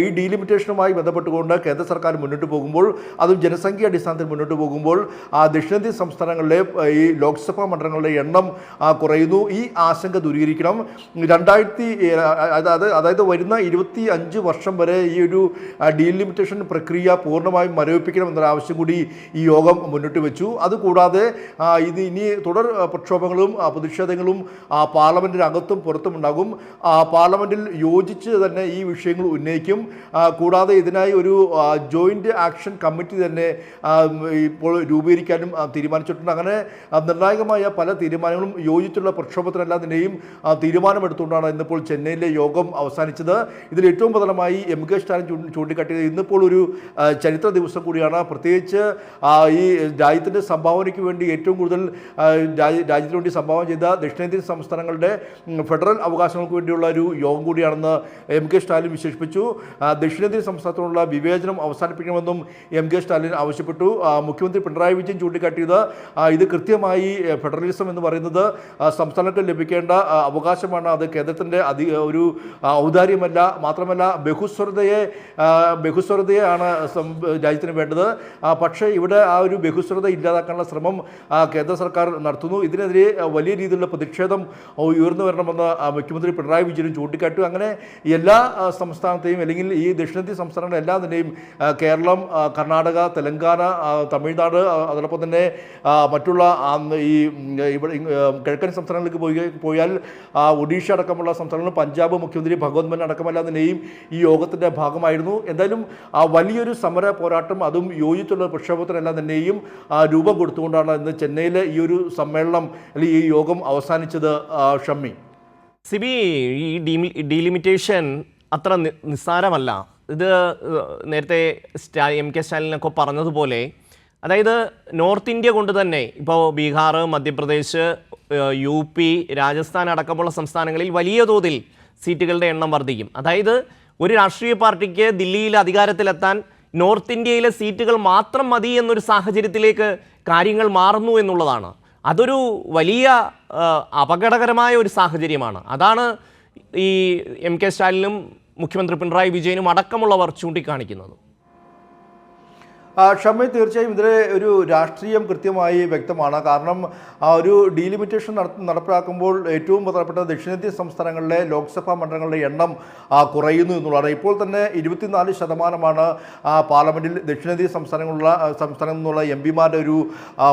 Speaker 7: ഈ ഡീലിമിറ്റേഷനുമായി ബന്ധപ്പെട്ടുകൊണ്ട് കേന്ദ്ര സർക്കാർ മുന്നോട്ട് പോകുമ്പോൾ, അതും ജനസംഖ്യ അടിസ്ഥാനത്തിൽ മുന്നോട്ട് പോകുമ്പോൾ ദക്ഷിണേന്ത്യൻ സംസ്ഥാനങ്ങളിലെ ഈ ലോക്സഭാ മണ്ഡലങ്ങളുടെ എണ്ണം കുറയുന്നു. ഈ ആശങ്ക ദൂരീകരിക്കണം. അതായത് വരുന്ന 25 വർഷം വരെ ഈ ഒരു ഡീലിമിറ്റേഷൻ പ്രക്രിയ പൂർണ്ണമായും മരവിപ്പിക്കണം എന്നൊരു ആവശ്യം കൂടി ഈ യോഗം മുന്നോട്ട് വെച്ചു. അതുകൂടാതെ ഇത് ഇനി തുടർ പ്രക്ഷോഭങ്ങളും പ്രതിഷേധങ്ങളും പാർലമെൻറ്റിനകത്തും പുറത്തും ഉണ്ടാകും. പാർലമെൻറ്റിൽ യോജിച്ച് തന്നെ ഈ വിഷയങ്ങൾ ഉന്നയിക്കും. കൂടാതെ ഇതിനായി ഒരു ജോയിൻ്റ് ആക്ഷൻ കമ്മിറ്റി തന്നെ ഇപ്പോൾ രൂപീകരിക്കാനും തീരുമാനിച്ചിട്ടുണ്ട്. അങ്ങനെ നിർണായകമായ പല തീരുമാനങ്ങളും യോജിച്ചുള്ള പ്രക്ഷോഭത്തിനെല്ലാത്തിൻ്റെയും തീരുമാനമെടുത്തുകൊണ്ടാണ് ഇന്നിപ്പോൾ ചെന്നൈയിലെ യോഗം അവസാനിച്ചത്. ഇതിൽ ഏറ്റവും പ്രധാനമായി MK സ്റ്റാലിൻ ചൂണ്ടിക്കാട്ടിയത് ഇന്നിപ്പോൾ ഒരു ചരിത്ര ദിവസം കൂടിയാണ്. പ്രത്യേകിച്ച് ഈ രാജ്യത്തിൻ്റെ സംഭാവനയ്ക്ക് വേണ്ടി ഏറ്റവും കൂടുതൽ രാജ്യത്തിന് വേണ്ടി സംഭാവന ചെയ്ത ദക്ഷിണേന്ത്യൻ സംസ്ഥാനങ്ങളുടെ ഫെഡറൽ അവകാശങ്ങൾക്ക് വേണ്ടിയുള്ള ഒരു യോഗം കൂടിയാണെന്ന് MK സ്റ്റാലിൻ വിശേഷിപ്പിച്ചു. ദക്ഷിണേന്ത്യൻ സംസ്ഥാനത്തോടുള്ള വിവേചനം അവസാനിപ്പിക്കണമെന്നും MK സ്റ്റാലിൻ ആവശ്യപ്പെട്ടു. മുഖ്യമന്ത്രി പിണറായി വിജയൻ ചൂണ്ടിക്കാട്ടിയത് ഇത് കൃത്യമായി ഫെഡറലിസം എന്ന് പറയുന്നത് സംസ്ഥാനങ്ങൾക്ക് ലഭിക്കേണ്ട അവകാശമാണ്, അത് കേന്ദ്രത്തിൻ്റെ ഒരു ഔദാര്യമല്ല. മാത്രമല്ല ബഹുസ്വരതയാണ് രാജ്യത്തിന് വേണ്ടത്. പക്ഷേ ഇവിടെ ആ ഒരു ബഹുസ്വരത ഇല്ലാതാക്കാനുള്ള ശ്രമം കേന്ദ്ര സർക്കാർ നടത്തുന്നു. ഇതിനെതിരെ വലിയ രീതിയിലുള്ള പ്രതിഷേധം ഉയർന്നു വരണമെന്ന് മുഖ്യമന്ത്രി പിണറായി വിജയനും ചൂണ്ടിക്കാട്ടി. അങ്ങനെ എല്ലാ സംസ്ഥാനത്തെയും അല്ലെങ്കിൽ ഈ ദക്ഷിണേന്ത്യൻ സംസ്ഥാനങ്ങളെല്ലാം തന്നെയും കേരളം, കർണാടക, തെലങ്കാന, തമിഴ്നാട്, അതോടൊപ്പം തന്നെ മറ്റുള്ള ഈ ഇവിടെ കിഴക്കൻ സംസ്ഥാനങ്ങളിലേക്ക് പോയാൽ ഒഡീഷ അടക്കമുള്ള സംസ്ഥാനങ്ങൾ, പഞ്ചാബ് മുഖ്യമന്ത്രി ഭഗവത് മാൻ അടക്കമെല്ലാം തന്നെയും ഈ യോഗത്തിൻ്റെ ഭാഗമായിരുന്നു. എന്തായാലും വലിയൊരു സമര പോരാട്ടം, അതും യോജിച്ചുള്ള പ്രക്ഷോഭത്തിനെല്ലാം തന്നെയും രൂപം കൊടുത്തുകൊണ്ടാണ് ഇന്ന് ചെന്നൈയിലെ ഈ ഒരു സമ്മേളനം അല്ലെങ്കിൽ ഈ യോഗം അവസാനിച്ചത്. ഷമ്മി,
Speaker 1: സിബി, ഈ ഡീലിമിറ്റേഷൻ അത്ര നിസ്സാരമല്ല. ഇത് നേരത്തെ MK സ്റ്റാലിനൊക്കെ പറഞ്ഞതുപോലെ, അതായത് നോർത്ത് ഇന്ത്യ കൊണ്ട് തന്നെ ഇപ്പോൾ ബീഹാർ, മധ്യപ്രദേശ്, UP, രാജസ്ഥാൻ അടക്കമുള്ള സംസ്ഥാനങ്ങളിൽ വലിയ തോതിൽ സീറ്റുകളുടെ എണ്ണം വർദ്ധിക്കും. അതായത് ഒരു രാഷ്ട്രീയ പാർട്ടിക്ക് ദില്ലിയിൽ അധികാരത്തിലെത്താൻ നോർത്ത് ഇന്ത്യയിലെ സീറ്റുകൾ മാത്രം മതി എന്നൊരു സാഹചര്യത്തിലേക്ക് കാര്യങ്ങൾ മാറുന്നു എന്നുള്ളതാണ്. അതൊരു വലിയ അപകടകരമായ ഒരു സാഹചര്യമാണ്. അതാണ് ഈ MK സ്റ്റാലിനും മുഖ്യമന്ത്രി പിണറായി വിജയനും അടക്കമുള്ളവർ ചൂണ്ടിക്കാണിക്കുന്നത്.
Speaker 7: ഷമ്മി, തീർച്ചയായും ഇതിലെ ഒരു രാഷ്ട്രീയം കൃത്യമായി വ്യക്തമാണ്. കാരണം ഒരു ഡീലിമിറ്റേഷൻ നടപ്പിലാക്കുമ്പോൾ ഏറ്റവും പ്രധാനപ്പെട്ട ദക്ഷിണേന്ത്യൻ സംസ്ഥാനങ്ങളിലെ ലോക്സഭാ മണ്ഡലങ്ങളുടെ എണ്ണം കുറയുന്നു എന്നുള്ളതാണ്. ഇപ്പോൾ തന്നെ 24% പാർലമെൻറ്റിൽ ദക്ഷിണേന്ത്യൻ സംസ്ഥാനങ്ങളിൽ നിന്നുള്ള MPമാരുടെ ഒരു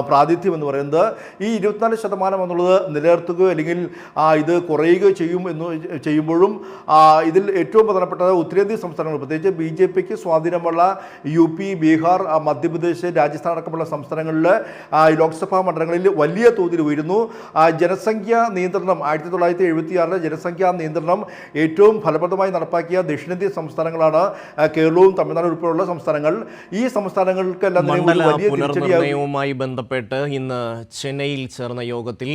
Speaker 7: പ്രാതിനിധ്യം എന്ന് പറയുന്നത്. ഈ 24% എന്നുള്ളത് നിലനിർത്തുകയോ അല്ലെങ്കിൽ ഇത് കുറയുകയോ ചെയ്യുമ്പോഴും ഇതിൽ ഏറ്റവും പ്രധാനപ്പെട്ടത് ഉത്തരേന്ത്യൻ സംസ്ഥാനങ്ങൾ, പ്രത്യേകിച്ച് BJPക്ക് സ്വാധീനമുള്ള UP, ബീഹാർ, മധ്യപ്രദേശ്, രാജസ്ഥാൻ അടക്കമുള്ള സംസ്ഥാനങ്ങളിൽ ലോക്സഭാ മണ്ഡലങ്ങളിൽ വലിയ തോതിൽ ഉയരുന്നു. ജനസംഖ്യാ നിയന്ത്രണം 1976 ജനസംഖ്യാ നിയന്ത്രണം ഏറ്റവും ഫലപ്രദമായി നടപ്പാക്കിയ ദക്ഷിണേന്ത്യൻ സംസ്ഥാനങ്ങളാണ് കേരളവും തമിഴ്നാടും ഉൾപ്പെടെയുള്ള സംസ്ഥാനങ്ങൾ. ഈ സംസ്ഥാനങ്ങൾക്കെല്ലാം വലിയ
Speaker 1: പുനർനിർണയവുമായി ബന്ധപ്പെട്ട് ഇന്ന് ചെന്നൈയിൽ ചേർന്ന യോഗത്തിൽ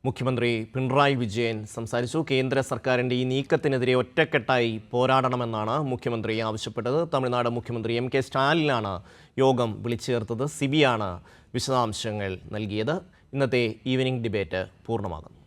Speaker 1: മുഖ്യമന്ത്രി പിണറായി വിജയൻ സംസാരിച്ചു. കേന്ദ്ര സർക്കാരിൻ്റെ ഈ നീക്കത്തിനെതിരെ ഒറ്റക്കെട്ടായി പോരാടണമെന്നാണ് മുഖ്യമന്ത്രി ആവശ്യപ്പെട്ടത്. തമിഴ്നാട് മുഖ്യമന്ത്രി MK സ്റ്റാലിനാണ് യോഗം വിളിച്ചു ചേർത്തത്. സിബിയാണ് വിശദാംശങ്ങൾ നൽകിയത്. ഇന്നത്തെ ഈവനിംഗ് ഡിബേറ്റ് പൂർണ്ണമാകുന്നു.